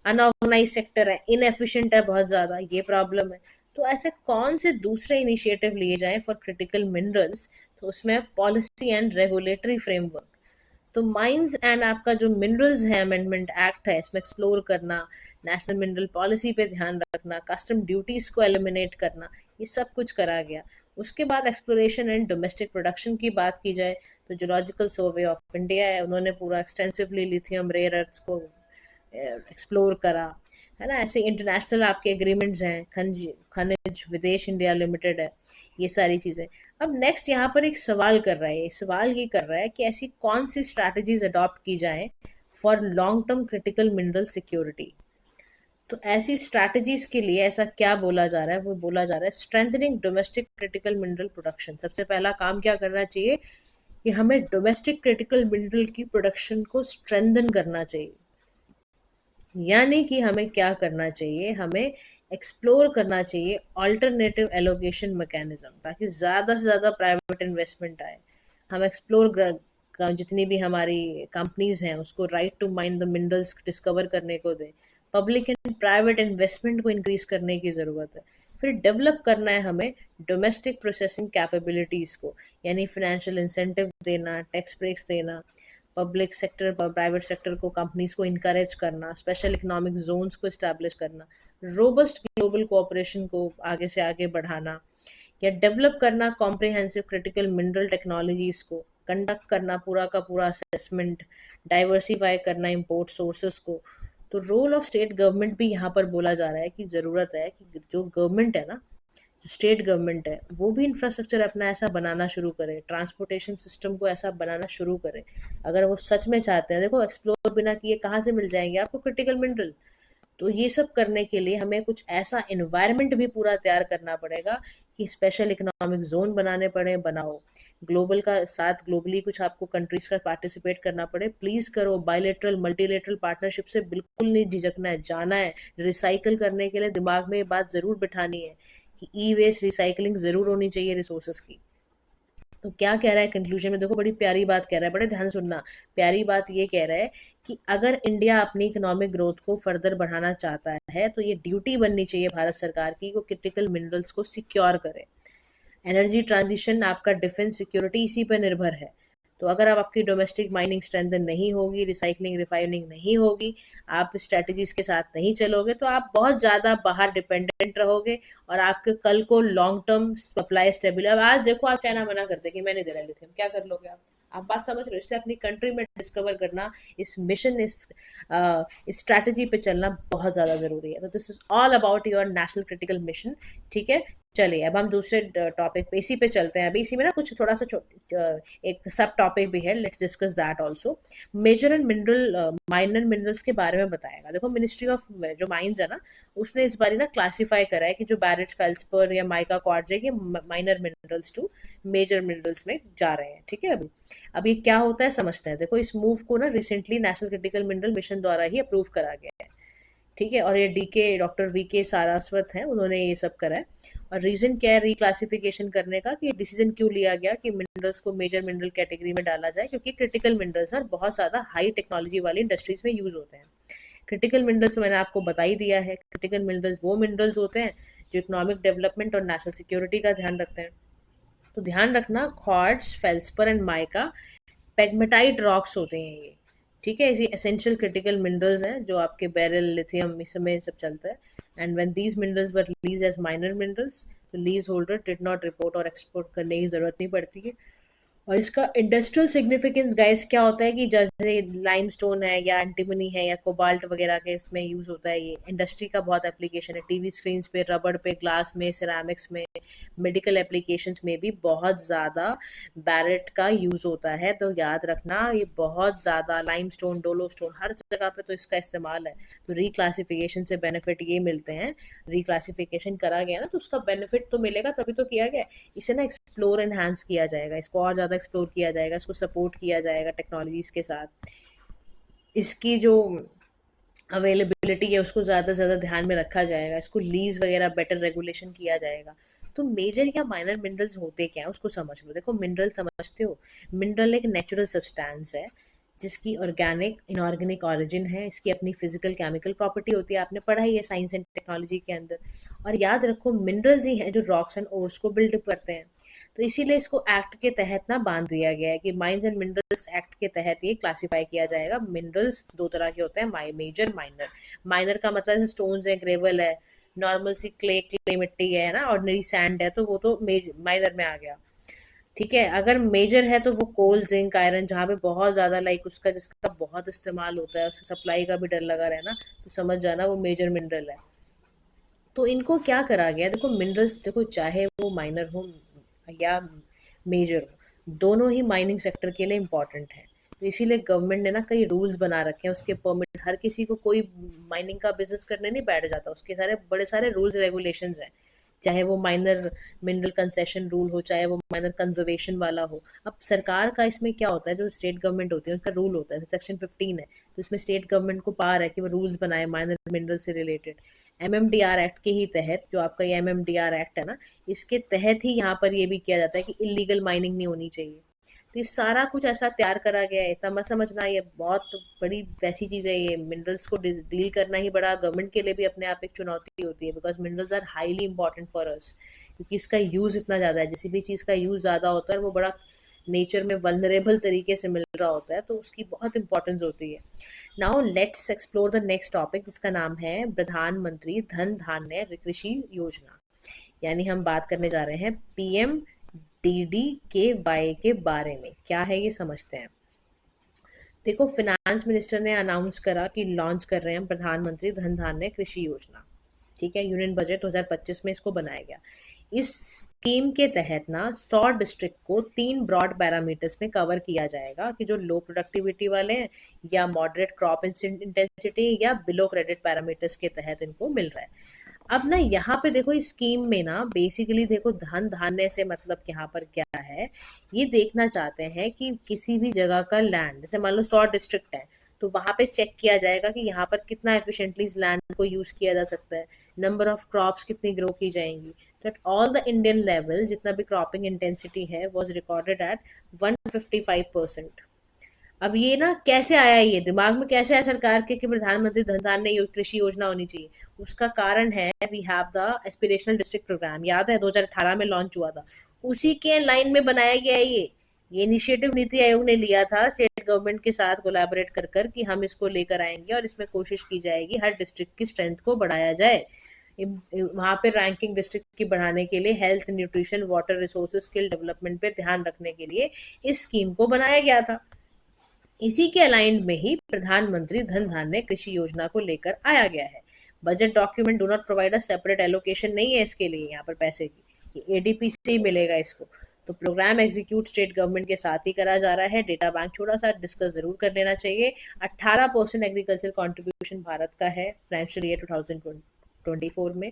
अनऑर्गेनाइज सेक्टर है, इनएफिशिएंट है बहुत ज़्यादा, ये प्रॉब्लम है। तो ऐसे कौन से दूसरे इनिशिएटिव लिए जाएं फॉर क्रिटिकल मिनरल्स? तो उसमें पॉलिसी एंड रेगुलेटरी फ्रेमवर्क। तो माइंस एंड आपका जो मिनरल्स है अमेंडमेंट एक्ट है, इसमें एक्सप्लोर करना, नेशनल मिनरल पॉलिसी पे ध्यान रखना, कस्टम ड्यूटीज को एलिमिनेट करना, ये सब कुछ करा गया। उसके बाद एक्सप्लोरेशन एंड डोमेस्टिक प्रोडक्शन की बात की जाए तो जूलॉजिकल सर्वे ऑफ इंडिया है, उन्होंने पूरा एक्सटेंसिवली लिथियम, रेयर अर्थ्स को एक्सप्लोर करा, है ना। ऐसे इंटरनेशनल आपके एग्रीमेंट्स हैं, खनिज विदेश इंडिया लिमिटेड है, ये सारी चीज़ें। अब नेक्स्ट यहाँ पर एक सवाल कर रहा है, सवाल ये कर रहा है कि ऐसी कौन सी स्ट्रैटेजीज अडॉप्ट की जाए for long term critical mineral security. तो ऐसी स्ट्रैटेजीज के लिए ऐसा क्या बोला जा रहा है? वो बोला जा रहा है strengthening domestic critical mineral production. सबसे पहला काम क्या करना चाहिए कि हमें डोमेस्टिक क्रिटिकल मिनरल की प्रोडक्शन को स्ट्रेंथन करना चाहिए। यानी कि हमें क्या करना चाहिए? हमें एक्सप्लोर करना चाहिए ऑल्टरनेटिव एलोकेशन मैकेनिज्म, ताकि ज़्यादा से ज़्यादा प्राइवेट इन्वेस्टमेंट आए। हम एक्सप्लोर जितनी भी हमारी कंपनीज हैं उसको right to mine the minerals discover करने को दें। पब्लिक एंड प्राइवेट इन्वेस्टमेंट को इंक्रीज करने की ज़रूरत है। फिर डेवलप करना है हमें डोमेस्टिक प्रोसेसिंग कैपेबिलिटीज़ को, यानी फाइनेंशियल इंसेंटिव देना, टैक्स ब्रेक्स देना, पब्लिक सेक्टर प्राइवेट सेक्टर को, कंपनीज को इनकरेज करना, स्पेशल इकोनॉमिक जोन्स को इस्टेब्लिश करना, रोबस्ट ग्लोबल कोऑपरेशन को आगे से आगे बढ़ाना, या डेवलप करना कॉम्प्रिहेंसिव क्रिटिकल मिनरल टेक्नोलॉजीज को, कंडक्ट करना पूरा का पूरा असेसमेंट, डाइवर्सिफाई करना इंपोर्ट सोर्सेस को। तो रोल ऑफ स्टेट गवर्नमेंट भी यहाँ पर बोला जा रहा है कि ज़रूरत है कि जो गवर्नमेंट है ना, जो स्टेट गवर्नमेंट है, वो भी इंफ्रास्ट्रक्चर अपना ऐसा बनाना शुरू करे, ट्रांसपोर्टेशन सिस्टम को ऐसा बनाना शुरू करे। अगर वो सच में चाहते हैं, देखो एक्सप्लोर बिना किए कहाँ से मिल जाएंगे आपको क्रिटिकल मिनरल। तो ये सब करने के लिए हमें कुछ ऐसा एनवायरनमेंट भी पूरा तैयार करना पड़ेगा कि स्पेशल इकोनॉमिक जोन बनाने पड़े, बनाओ। ग्लोबल का साथ ग्लोबली कुछ आपको कंट्रीज का पार्टिसिपेट करना पड़े, प्लीज करो। बायलेटरल मल्टीलेटरल पार्टनरशिप से बिल्कुल नहीं झिझकना है, जाना है। रिसाइकल करने के लिए दिमाग में ये बात जरूर बिठानी है कि ई वेस्ट रिसाइकलिंग जरूर होनी चाहिए रिसोर्सेस की। तो क्या कह रहा है कंक्लूजन में, देखो बड़ी प्यारी बात कह रहा है, बड़े ध्यान सुनना। प्यारी बात ये कह रहा है कि अगर इंडिया अपनी इकोनॉमिक ग्रोथ को फर्दर बढ़ाना चाहता है तो ये ड्यूटी बननी चाहिए भारत सरकार की, वो क्रिटिकल मिनरल्स को सिक्योर करे। एनर्जी ट्रांजिशन, आपका डिफेंस सिक्योरिटी इसी पर निर्भर है। तो अगर आप आपकी डोमेस्टिक माइनिंग स्ट्रेंथन नहीं होगी, रिसाइकलिंग रिफाइनिंग नहीं होगी, आप स्ट्रेटजीज के साथ नहीं चलोगे, तो आप बहुत ज़्यादा बाहर डिपेंडेंट रहोगे और आपके कल को लॉन्ग टर्म सप्लाई स्टेबिल। अब आज देखो, आप चाइना मना करते कि मैं नहीं दे रहा लिथियम, क्या कर लोगे आप बात समझ रहे हो। इसलिए अपनी कंट्री में डिस्कवर करना, इस मिशन, इस स्ट्रैटेजी पे चलना बहुत ज़्यादा ज़रूरी है। तो this is all about your national critical mission. ठीक है, चलिए अब हम दूसरे टॉपिक पे, इसी पे चलते हैं। अभी इसी में ना कुछ थोड़ा सा एक सब टॉपिक भी है, let's discuss that also. Major and mineral minor minerals के बारे में बताएगा। देखो मिनिस्ट्री ऑफ जो माइंस है ना, उसने इस बार ना क्लासिफाई करा है कि जो बैरेट फेल्सपर या माइका क्वार्ट्ज ये minor minerals to major minerals में जा रहे हैं। ठीक है, अब ये क्या होता है समझते हैं। देखो इस मूव को ना recently national critical mineral mission द्वारा ही अप्रूव करा गया है। ठीक है, और ये डॉक्टर वी के सारस्वत हैं, उन्होंने ये सब करा है। और रीजन क्या है रिक्लासिफिकेशन करने का, कि डिसीजन क्यों लिया गया कि मिनरल्स को मेजर मिनरल कैटेगरी में डाला जाए, क्योंकि क्रिटिकल मिनरल्स और बहुत ज़्यादा हाई टेक्नोलॉजी वाली इंडस्ट्रीज में यूज होते हैं। क्रिटिकल मिनरल्स तो मैंने आपको बता ही दिया है। क्रिटिकल मिनरल्स वो मिनरल्स होते हैं जो इकोनॉमिक डेवलपमेंट और नेशनल सिक्योरिटी का ध्यान रखते हैं। तो ध्यान रखना, quartz, feldspar and mica pegmatite rocks होते हैं ये। ठीक है, इसी एसेंशियल क्रिटिकल मिनरल्स हैं जो आपके बेरिल, लिथियम, इस समय सब चलता है। And when these minerals were release as minor minerals, तो lease holder did not report और एक्सपोर्ट करने की जरूरत नहीं पड़ती है। और इसका इंडस्ट्रियल सिग्निफिकेंस गाइस क्या होता है कि जैसे लाइमस्टोन है या एंटीमनी है या कोबाल्ट वगैरह के इसमें यूज होता है। ये इंडस्ट्री का बहुत एप्लीकेशन है, टीवी स्क्रीन पे, रबड़ पे, ग्लास में, सिरेमिक्स में, मेडिकल एप्लीकेशंस में भी बहुत ज़्यादा बैरेट का यूज होता है। तो याद रखना, ये बहुत ज़्यादा लाइमस्टोन, डोलोस्टोन, हर जगह पे तो इसका इस्तेमाल है। तो रिक्लासिफिकेशन से बेनिफिट ये मिलते हैं, रिक्लासिफिकेशन करा गया ना तो उसका बेनिफिट तो मिलेगा, तभी तो किया गया। इसे ना एक्सप्लोर एनहांस किया जाएगा, इसको और ज़्यादा एक्सप्लोर किया जाएगा, इसको सपोर्ट किया जाएगा टेक्नोलॉजीज के साथ। इसकी जो अवेलेबिलिटी है उसको ज़्यादा से ज़्यादा ध्यान में रखा जाएगा, इसको लीज वगैरह बेटर रेगुलेशन किया जाएगा। तो मेजर या माइनर मिनरल्स होते क्या हैं उसको समझ लो। देखो मिनरल समझते हो, मिनरल एक नेचुरल सब्सटेंस है जिसकी ऑर्गेनिक इनऑर्गेनिक ऑरिजिन है, इसकी अपनी फिजिकल केमिकल प्रॉपर्टी होती है, आपने पढ़ा ही है साइंस एंड टेक्नोलॉजी के अंदर। और याद रखो मिनरल्स ही हैं जो रॉक्स एंड ओर्स को बिल्डअप करते हैं। तो इसीलिए इसको एक्ट के तहत ना बांध दिया गया है कि माइंस एंड मिनरल्स एक्ट के तहत ये क्लासिफाई किया जाएगा। मिनरल्स दो तरह के होते हैं, मेजर, माइनर। माइनर का मतलब स्टोन्स है, ग्रेवल है, नॉर्मल सी क्ले मिट्टी है ना, ऑर्डिनरी सैंड है, तो वो तो माइनर में आ गया। ठीक है, अगर मेजर है तो वो कोल, जिंक, आयरन, जहाँ पे बहुत ज्यादा लाइक उसका जिसका बहुत इस्तेमाल होता है, उसकी सप्लाई का भी डर लगा रहना, तो समझ जाना वो मेजर मिनरल है। तो इनको क्या करा गया, देखो मिनरल्स, देखो चाहे वो माइनर हो या मेजर हो, दोनों ही माइनिंग सेक्टर के लिए इम्पॉर्टेंट है। तो इसीलिए गवर्नमेंट ने ना कई रूल्स बना रखे हैं उसके परमिट। हर किसी को कोई माइनिंग का बिजनेस करने नहीं बैठ जाता, उसके सारे बड़े सारे रूल्स रेगुलेशंस हैं। चाहे वो माइनर मिनरल कंसेशन रूल हो, चाहे वो माइनर कंजर्वेशन वाला हो। अब सरकार का इसमें क्या होता है, जो स्टेट गवर्नमेंट होती है उसका रूल होता है, सेक्शन 15 है, तो इसमें स्टेट गवर्नमेंट को पावर है कि वो रूल्स बनाए माइनर मिनरल से रिलेटेड। एमएमडीआर एक्ट के ही तहत, जो आपका ये एमएमडीआर एक्ट है ना, इसके तहत ही यहाँ पर ये भी किया जाता है कि इलीगल माइनिंग नहीं होनी चाहिए। तो ये सारा कुछ ऐसा तैयार करा गया है, इतना मत समझना ये बहुत बड़ी वैसी चीज़ है। ये मिनरल्स को डील करना ही बड़ा गवर्नमेंट के लिए भी अपने आप एक चुनौती होती है, because minerals are highly important for us, क्योंकि इसका यूज़ इतना ज़्यादा है। जिस भी चीज़ का यूज़ ज़्यादा होता है वो बड़ा नेचर में वल्नरेबल तरीके से मिल रहा होता है, तो उसकी बहुत इंपॉर्टेंस होती है। Now let's explore the next topic, जिसका नाम है प्रधानमंत्री धन धान्य कृषि योजना। यानी हम बात करने जा रहे हैं पीएम डीडी के वाई के बारे में। क्या है ये समझते हैं। देखो, फिनेंस मिनिस्टर ने अनाउंस करा कि लॉन्च कर रहे हैं प्रधानमंत्री धन धान्य कृषि योजना। ठीक है, यूनियन बजट 2025 में इसको बनाया गया। इस स्कीम के तहत ना 100 डिस्ट्रिक्ट को 3 ब्रॉड पैरामीटर्स में कवर किया जाएगा, कि जो लो प्रोडक्टिविटी वाले हैं, या मॉडरेट क्रॉप इंटेंसिटी, या बिलो क्रेडिट पैरामीटर्स के तहत इनको मिल रहा है। अब ना यहाँ पे देखो, इस स्कीम में ना बेसिकली देखो, धन धान्य से मतलब यहाँ पर क्या है, ये देखना चाहते हैं कि किसी भी जगह का लैंड, जैसे मान लो 100 डिस्ट्रिक्ट है, तो वहां पे चेक किया जाएगा कि यहाँ पर कितना एफिशिएंटली इस लैंड को यूज किया जा सकता है, नंबर ऑफ क्रॉप्स कितनी ग्रो की जाएंगी। तो at all the Indian level जितना भी क्रॉपिंग इंटेंसिटी है वॉज रिकॉर्डेड एट 155%। अब ये ना कैसे आया, ये दिमाग में कैसे आया सरकार के कि प्रधानमंत्री धन धान्य कृषि योजना होनी चाहिए। उसका कारण है, we have the aspirational district programme, याद है 2018 में लॉन्च हुआ था, उसी के लाइन में बनाया गया है ये इनिशिएटिव नीति आयोग ने लिया था स्टेट गवर्नमेंट के साथ कोलैबोरेट कर कर कि हम इसको लेकर आएंगे और इसमें कोशिश की जाएगी हर डिस्ट्रिक्ट की स्ट्रेंथ को बढ़ाया जाए। वहां पे रैंकिंग डिस्ट्रिक्ट की बढ़ाने के लिए health, nutrition, water resources, skill development पे ध्यान रखने के लिए इस स्कीम को बनाया गया था। इसी के अलाइंड में ही प्रधानमंत्री धन धान्य कृषि योजना को लेकर आया गया है। Budget document do not provide a separate allocation नहीं है इसके लिए, यहाँ पर पैसे की, ये एडीपी से ही मिलेगा इसको। तो प्रोग्राम एग्जीक्यूट स्टेट गवर्नमेंट के साथ ही करा जा रहा है। डेटा बैंक थोड़ा सा डिस्कस जरूर कर लेना चाहिए। 18% एग्रीकल्चर कंट्रीब्यूशन भारत का है फाइनेंशियल ईयर 2024 में।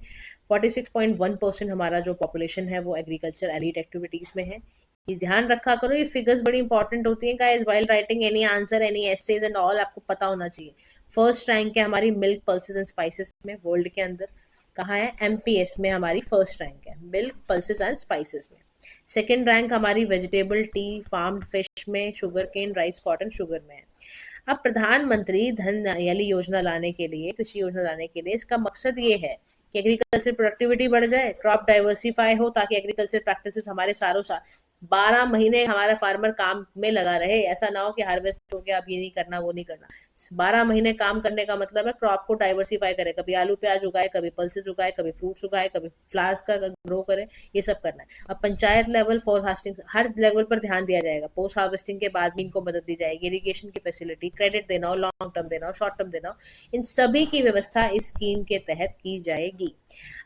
46.1% हमारा जो पॉपुलेशन है वो एग्रीकल्चर एलिड एक्टिविटीज में है। ये ध्यान रखा करो, ये फिगर्स बड़ी इंपॉर्टेंट होती हैं guys, while writing any answer, any essays and all, आपको पता होना चाहिए। फर्स्ट रैंक है हमारी मिल्क, पल्सेस एंड स्पाइसेस में वर्ल्ड के अंदर। कहाँ है, एमपीएस में हमारी फर्स्ट रैंक है मिल्क, पल्सेस एंड स्पाइसेस में। सेकेंड रैंक हमारी वेजिटेबल, टी, फार्म्ड फिश में, sugarcane, rice, cotton, sugar में है। अब प्रधानमंत्री धन यानी योजना लाने के लिए, कृषि योजना लाने के लिए, इसका मकसद ये है कि एग्रीकल्चर प्रोडक्टिविटी बढ़ जाए, क्रॉप डाइवर्सिफाई हो, ताकि एग्रीकल्चर प्रैक्टिसेस हमारे सारों साल 12 महीने हमारा फार्मर काम में लगा रहे। ऐसा ना हो कि हार्वेस्ट हो गया अब ये नहीं करना वो नहीं करना। 12 महीने काम करने का मतलब है क्रॉप को डाइवर्सिफाई करे, कभी आलू प्याज उगाए, कभी पल्सेस उगाए, कभी फ्रूट्स उगाए, कभी फ्लावर्स का ग्रो करे, ये सब करना है। अब panchayat level, for harvesting, her level पर ध्यान दिया जाएगा। पोस्ट हार्वेस्टिंग के बाद भी इनको मदद दी जाएगी, इरीगेशन की फैसिलिटी, क्रेडिट देना हो, लॉन्ग टर्म देना हो, शॉर्ट टर्म देना हो, इन सभी की व्यवस्था इस स्कीम के तहत की जाएगी।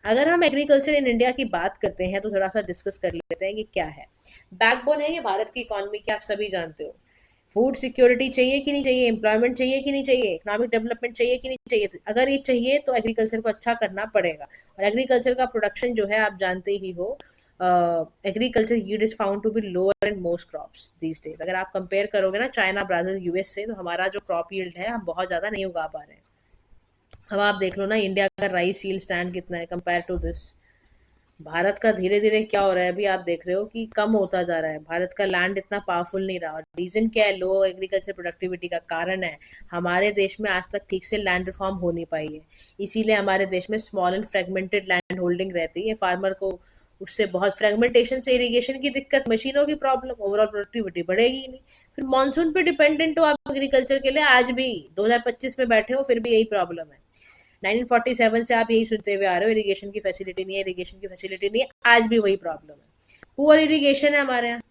अगर हम एग्रीकल्चर इन इंडिया की बात करते हैं तो थोड़ा सा डिस्कस कर लेते हैं कि क्या है। बैकबोन है ये भारत की इकोनॉमी की, आप सभी जानते हो। फूड सिक्योरिटी चाहिए कि नहीं चाहिए, एम्प्लॉयमेंट चाहिए कि नहीं चाहिए, इकोनॉमिक डेवलपमेंट चाहिए कि नहीं चाहिए। तो अगर ये चाहिए तो एग्रीकल्चर को अच्छा करना पड़ेगा। और एग्रीकल्चर का प्रोडक्शन जो है आप जानते ही हो, agriculture yield is found to be lower in most crops these days. अगर आप कंपेयर करोगे ना चाइना, ब्राजील, यूएस से, तो हमारा जो क्रॉप यील्ड है हम बहुत ज्यादा नहीं उगा पा रहे हैं। अब आप देख लो ना, इंडिया का राइस यील्ड स्टैंड कितना है कंपेयर टू दिस। भारत का धीरे धीरे क्या हो रहा है, अभी आप देख रहे हो कि कम होता जा रहा है। भारत का लैंड इतना पावरफुल नहीं रहा। रीजन क्या है, लो एग्रीकल्चर प्रोडक्टिविटी का कारण है हमारे देश में आज तक ठीक से लैंड रिफॉर्म हो नहीं पाई है। इसीलिए हमारे देश में small and fragmented land holding रहती है फार्मर को। उससे बहुत फ्रेगमेंटेशन से इरिगेशन की दिक्कत, मशीनों की प्रॉब्लम, ओवरऑल प्रोडक्टिविटी बढ़ेगी ही नहीं। फिर मानसून पे डिपेंडेंट हो आप एग्रीकल्चर के लिए, आज भी 2025 में बैठे हो फिर भी यही प्रॉब्लम है। 1947 से आप यही सुनते हुए आ रहे हो, इरिगेशन की फैसिलिटी नहीं है, इरिगेशन की फैसिलिटी नहीं है, आज भी वही प्रॉब्लम है। पुअर इरिगेशन है हमारे यहाँ,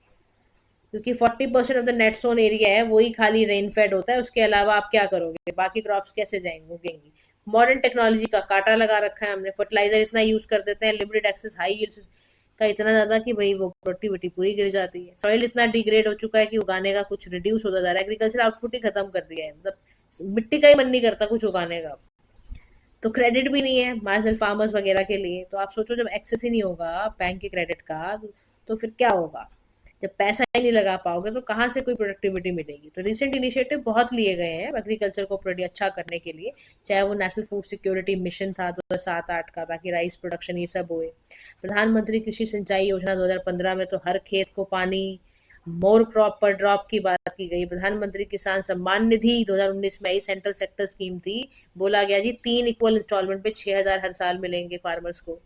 क्योंकि 40% of the net sown area है वही खाली रेन फेड होता है। उसके अलावा आप क्या करोगे, बाकी क्रॉप्स कैसे जाएंगे, उगेंगी। मॉडर्न टेक्नोलॉजी का कांटा लगा रखा है हमने, फर्टिलाइजर इतना यूज कर देते हैं, लिमिटेड एक्सेस, हाई यील्ड्स का इतना ज्यादा कि भाई वो प्रोडक्टिविटी पूरी गिर जाती है। सॉइल इतना डिग्रेड हो चुका है कि उगाने का कुछ रिड्यूस होता जा रहा है। एग्रीकल्चर आउटपुट ही खत्म कर दिया है, मतलब मिट्टी का ही मन नहीं करता कुछ उगाने का। तो क्रेडिट भी नहीं है मार्जिनल फार्मर्स वगैरह के लिए। तो आप सोचो, जब एक्सेस ही नहीं होगा बैंक के क्रेडिट का, तो फिर क्या होगा। जब पैसा ही नहीं लगा पाओगे तो कहाँ से कोई प्रोडक्टिविटी मिलेगी। तो रिसेंट इनिशिएटिव बहुत लिए गए हैं एग्रीकल्चर को प्रोडी अच्छा करने के लिए, चाहे वो नेशनल फूड सिक्योरिटी मिशन था 2007-8 का, ताकि राइस प्रोडक्शन ये सब होए। प्रधानमंत्री कृषि सिंचाई योजना 2015 में तो हर खेत को पानी, मोर क्रॉप पर ड्रॉप की बात की गई, प्रधानमंत्री किसान सम्मान निधि 2019 में आई सेंट्रल सेक्टर स्कीम थी, बोला गया जी 3 इक्वल इंस्टॉलमेंट पे 6,000 हर साल मिलेंगे फार्मर्स को।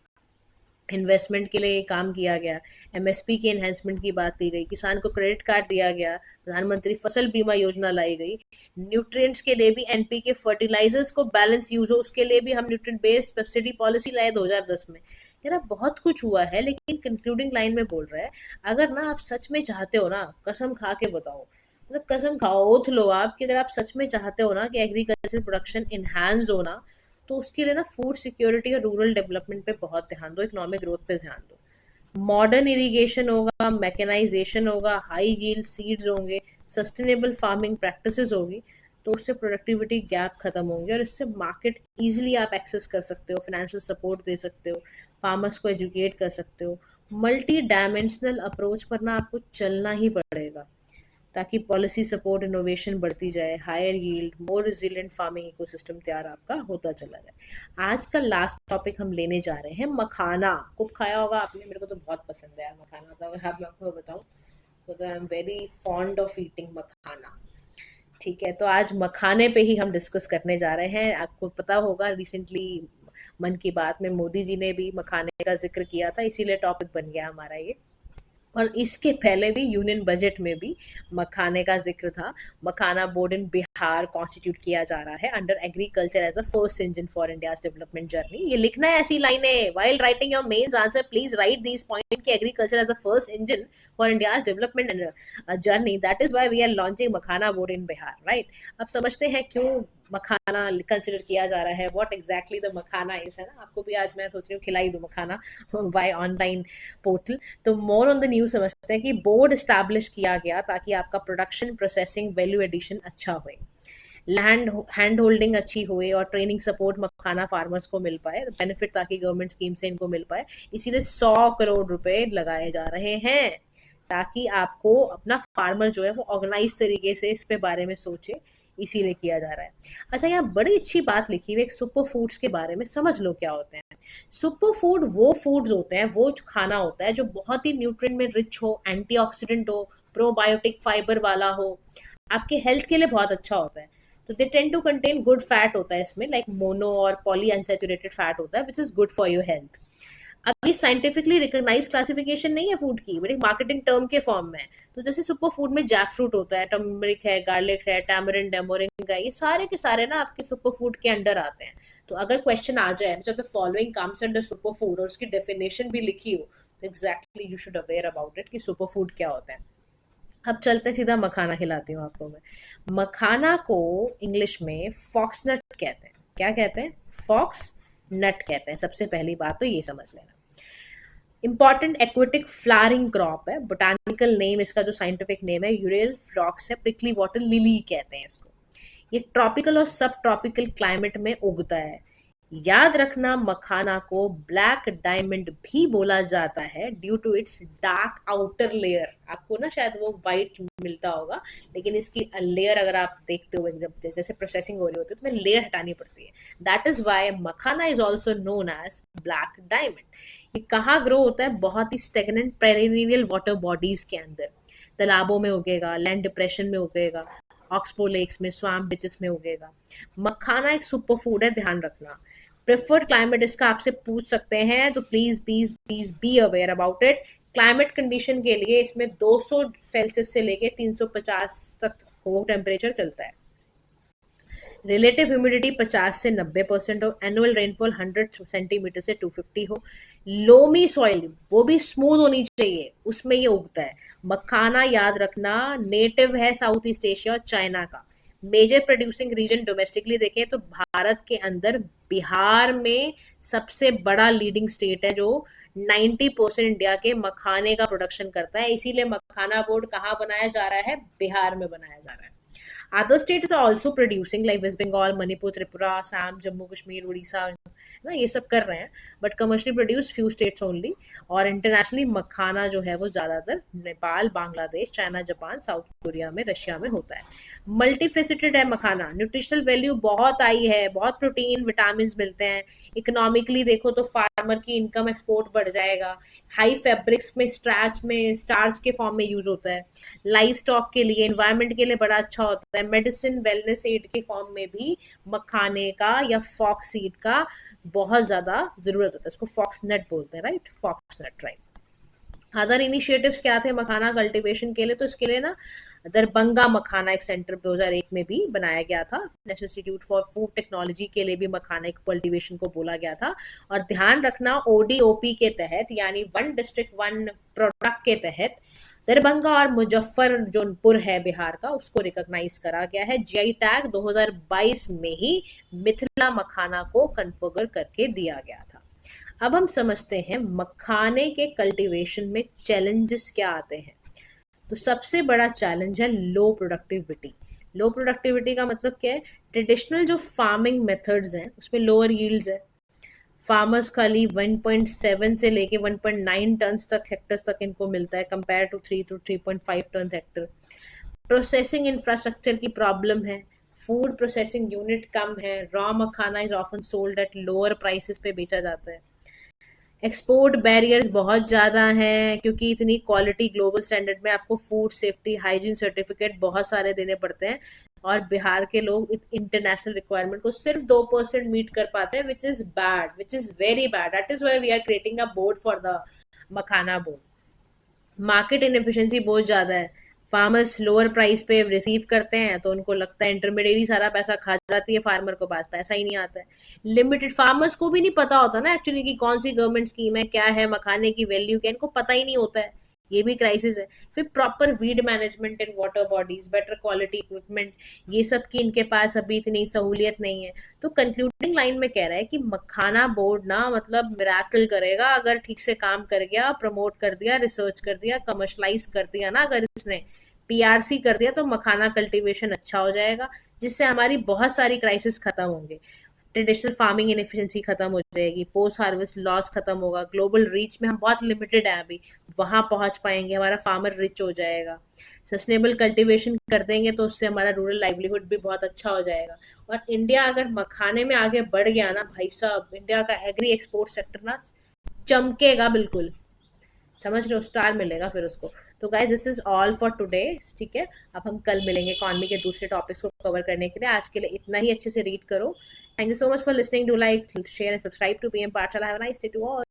इन्वेस्टमेंट के लिए काम किया गया, एमएसपी के एनहेंसमेंट की बात की गई, किसान को क्रेडिट कार्ड दिया गया, प्रधानमंत्री फसल बीमा योजना लाई गई, न्यूट्रिएंट्स के लिए भी एनपीके फर्टिलाइजर्स को बैलेंस यूज हो उसके लिए भी हम न्यूट्रिएंट बेस्ड सब्सिडी पॉलिसी लाए 2010 में। यार बहुत कुछ हुआ है, लेकिन कंक्लूडिंग लाइन में बोल रहा है, अगर ना आप सच में चाहते हो ना, कसम खा के बताओ, मतलब कसम खाओ, ओथ लो आप कि अगर आप सच में चाहते हो ना कि एग्रीकल्चर प्रोडक्शन इनहैंस हो ना, तो उसके लिए ना फूड सिक्योरिटी और रूरल डेवलपमेंट पे बहुत ध्यान दो, इकोनॉमिक ग्रोथ पे ध्यान दो। मॉडर्न इरिगेशन होगा, मैकेनाइजेशन होगा, हाई यील्ड सीड्स होंगे, सस्टेनेबल फार्मिंग प्रैक्टिसेस होगी, तो उससे प्रोडक्टिविटी गैप खत्म होंगे और इससे मार्केट इजीली आप एक्सेस कर सकते हो, फाइनेंशियल सपोर्ट दे सकते हो, फार्मर्स को एजुकेट कर सकते हो। मल्टी डायमेंशनल अप्रोच पर ना आपको चलना ही पड़ेगा, ताकि पॉलिसी सपोर्ट इनोवेशन बढ़ती जाए, हायर यील्ड मोर रिजिलियंट फार्मिंग इकोसिस्टम तैयार आपका होता चला जाए। आज का लास्ट टॉपिक हम लेने जा रहे हैं मखाना। खूब खाया होगा आपने, मेरे को तो बहुत पसंद है यार मखाना, तो अगर आप मैं आपको बताऊं तो I am very fond of eating makhana. ठीक है, तो आज मखाने पे ही हम डिस्कस करने जा रहे हैं। आपको पता होगा रिसेंटली मन की बात में मोदी जी ने भी मखाने का जिक्र किया था, इसीलिए टॉपिक बन गया हमारा ये। और इसके पहले भी यूनियन बजट में भी मखाने का जिक्र था। Makhana board in Bihar constitute किया जा रहा है under agriculture as a first engine for India's development journey. ये लिखना है ऐसी लाइनें, while writing your mains answer please write this point कि agriculture as a first engine for India's development journey, that is why we are launching makhana board in Bihar, right. अब समझते हैं क्यों मखाना कंसिडर किया जा रहा है, what exactly the makhana is, है ना। आपको भी आज मैं सोच रही हूँ खिलाई दूँ मखाना बाय ऑनलाइन पोर्टल। तो मोर ऑन द न्यूज समझते हैं कि बोर्ड स्टैब्लिश किया गया ताकि आपका प्रोडक्शन प्रोसेसिंग वैल्यू एडिशन अच्छा होए, लैंड हैंड होल्डिंग अच्छी हुए और ट्रेनिंग सपोर्ट मखाना फार्मर्स को मिल पाए, बेनिफिट ताकि गवर्नमेंट स्कीम से इनको मिल पाए। इसीलिए 100 करोड़ रुपए लगाए जा रहे हैं, ताकि आपको अपना फार्मर जो है वो ऑर्गेनाइज तरीके से इस पे बारे में सोचे, इसीलिए किया जा रहा है। अच्छा, यहाँ बड़ी अच्छी बात लिखी हुई है सुपर फूड्स के बारे में, समझ लो क्या होते हैं। सुपर फूड वो फूड्स होते हैं, वो खाना होता है जो बहुत ही न्यूट्रिएंट में रिच हो, एंटीऑक्सीडेंट हो, प्रोबायोटिक फाइबर वाला हो, आपके हेल्थ के लिए बहुत अच्छा होता है। तो they tend to contain good fat होता है इसमें, लाइक मोनो और पॉली अनसैचुरेटेड फैट होता है which is good for your health. अब ये साइंटिफिकली रिकॉग्नाइज क्लासिफिकेशन नहीं है फूड की, बट एक मार्केटिंग टर्म के फॉर्म में है। तो जैसे सुपर फूड में जैक फ्रूट होता है, टर्मरिक है, गार्लिक है, टैमरिन डेमोरिंग है, ये सारे के सारे ना आपके सुपर फूड के अंडर आते हैं। तो अगर क्वेश्चन आ जाए जब the following comes under super food और उसकी डेफिनेशन भी लिखी हो, तो exactly you should aware about it कि सुपर फूड क्या होता है। अब चलते सीधा मखाना खिलाती हूँ आपको मैं। मखाना को इंग्लिश में फॉक्स नट कहते हैं। क्या कहते हैं? फॉक्स नट कहते हैं। सबसे पहली बात तो ये समझ लेना। इंपॉर्टेंट एक्वेटिक फ्लावरिंग क्रॉप है, बोटानिकल नेम इसका जो साइंटिफिक नेम है यूरेल फ्लॉक्स है, प्रिकली वाटर लिली कहते हैं इसको। ये ट्रॉपिकल और सब ट्रॉपिकल क्लाइमेट में उगता है। याद रखना, मखाना को ब्लैक डायमंड भी बोला जाता है due to its dark outer layer. आपको ना शायद वो वाइट मिलता होगा, लेकिन इसकी लेयर अगर आप देखते हो जब जैसे प्रोसेसिंग हो रही होती है तो लेयर हटानी पड़ती है। That is why makhana is also known as black diamond. ये कहाँ ग्रो होता है? बहुत ही स्टेगनेंट पेरिनियल वाटर बॉडीज के अंदर, तालाबों में उगेगा, लैंड डिप्रेशन में उगेगा, ऑक्सबो लेक्स में, स्वाम्प बिचेस में उगेगा। मखाना एक सुपर फूड है, ध्यान रखना। प्रेफर्ड क्लाइमेट इसका आपसे पूछ सकते हैं, तो please please please be aware about it. Climate condition के लिए इसमें 200 सेल्सियस से लेके 350 तक वो टेम्परेचर चलता है। रिलेटिव ह्यूमिडिटी 50 से 90% हो, एनुअल रेनफॉल 100 सेंटीमीटर से 250 हो, लोमी सॉइल वो भी स्मूथ होनी चाहिए, उसमें ये उगता है। मखाना याद रखना नेटिव है साउथ ईस्ट एशिया और चाइना का। मेजर प्रोड्यूसिंग रीजन डोमेस्टिकली देखें तो भारत के अंदर बिहार में सबसे बड़ा लीडिंग स्टेट है, जो 90% इंडिया के मखाने का प्रोडक्शन करता है। इसीलिए मखाना बोर्ड कहाँ बनाया जा रहा है? बिहार में बनाया जा रहा है। Other states are also producing like West Bengal, Manipur, Tripura, Assam, Jammu Kashmir, Orissa ना, ये सब कर रहे हैं, but commercially produce few states only. और इंटरनेशनली मखाना जो है वो ज़्यादातर Nepal, Bangladesh, China, Japan, South Korea में, रशिया में होता है। मल्टी फेसिटेड है मखाना, न्यूट्रिशनल वैल्यू बहुत आई है, बहुत प्रोटीन विटामिन मिलते हैं। इकोनॉमिकली देखो तो फार्मर की इनकम एक्सपोर्ट बढ़ जाएगा। हाई फैब्रिक्स में स्टार्च के फॉर्म में यूज होता है। लाइफ स्टॉक के लिए, एनवायरनमेंट के लिए बड़ा अच्छा होता है। मेडिसिन वेलनेस एड के फॉर्म में भी मखाने का या फॉक्स सीड का बहुत ज्यादा जरूरत होता है। इसको फॉक्स नट बोलते हैं, राइट, फॉक्स नट, राइट। अदर इनिशिएटिव्स क्या थे मखाना कल्टीवेशन के लिए? तो इसके लिए ना दरभंगा मखाना एक सेंटर 2001 में भी बनाया गया था। National institute for food technology के लिए भी मखाना एक कल्टीवेशन को बोला गया था। और ध्यान रखना, ओडीओपी के तहत, यानी वन डिस्ट्रिक्ट वन प्रोडक्ट के तहत दरभंगा और मुजफ्फरजौनपुर है बिहार का, उसको रिकॉग्नाइज करा गया है। जीआई टैग 2022 में ही मिथिला मखाना को कन्फर्म करके दिया गया था। अब हम समझते हैं मखाने के कल्टीवेशन में चैलेंजेस क्या आते हैं। तो सबसे बड़ा चैलेंज है लो प्रोडक्टिविटी। लो प्रोडक्टिविटी का मतलब क्या है? ट्रेडिशनल जो फार्मिंग मेथड्स हैं उसमें लोअर यील्ड्स है। फार्मर्स खाली 1.7 से लेके 1.9 टन तक हेक्टर तक इनको मिलता है, compare to 3 to 3.5 tonne hectare. Processing infrastructure की प्रॉब्लम है। फूड प्रोसेसिंग यूनिट कम है। Raw makhana is often sold at lower prices पे बेचा जाता है। एक्सपोर्ट बैरियर्स बहुत ज़्यादा हैं, क्योंकि इतनी क्वालिटी ग्लोबल स्टैंडर्ड में आपको फूड सेफ्टी हाइजीन सर्टिफिकेट बहुत सारे देने पड़ते हैं। और बिहार के लोग इंटरनेशनल रिक्वायरमेंट को सिर्फ 2% मीट कर पाते हैं, which is bad, which is very bad. That is why we are creating a board for the makhana board. Market inefficiency बहुत ज़्यादा है। फार्मर्स लोअर प्राइस पे रिसीव करते हैं तो उनको लगता है इंटरमीडिएट सारा पैसा खा जाती है, फार्मर को पास पैसा ही नहीं आता है। लिमिटेड, फार्मर्स को भी नहीं पता होता ना एक्चुअली कि कौन सी गवर्नमेंट स्कीम है, क्या है, मखाने की वैल्यू क्या, इनको पता ही नहीं होता है। ये भी क्राइसिस है। फिर proper weed management in water bodies, better quality equipment, ये सब की इनके पास अभी इतनी सहूलियत नहीं है। तो कंक्लूडिंग लाइन में कह रहा है कि मखाना बोर्ड ना मतलब मिराकल करेगा अगर ठीक से काम कर गया, प्रमोट कर दिया, रिसर्च कर दिया, कमर्शलाइज कर दिया ना, अगर इसने पीआरसी कर दिया तो मखाना कल्टीवेशन अच्छा हो जाएगा, जिससे हमारी बहुत सारी क्राइसिस खत्म होंगे। ट्रेडिशनल फार्मिंग इनएफिशिएंसी खत्म हो जाएगी, पोस्ट हार्वेस्ट लॉस खत्म होगा, ग्लोबल रीच में हम बहुत लिमिटेड है अभी, वहां पहुंच पाएंगे, हमारा फार्मर रिच हो जाएगा। सस्टेनेबल कल्टीवेशन कर देंगे तो उससे हमारा रूरल लाइवलीहुड भी बहुत अच्छा हो जाएगा। और इंडिया अगर मखाने में आगे बढ़ गया ना भाई साहब, इंडिया का एग्री एक्सपोर्ट सेक्टर ना चमकेगा बिल्कुल, समझ रहे हो, स्टार मिलेगा फिर उसको। तो guys this is all for today, ठीक है। अब हम कल मिलेंगे इकॉनमी के दूसरे टॉपिक्स को कवर करने के लिए। आज के लिए इतना ही, अच्छे से रीड करो। Thank you so much for listening, do like, share and subscribe to PM Pathshala. Have a nice day to all.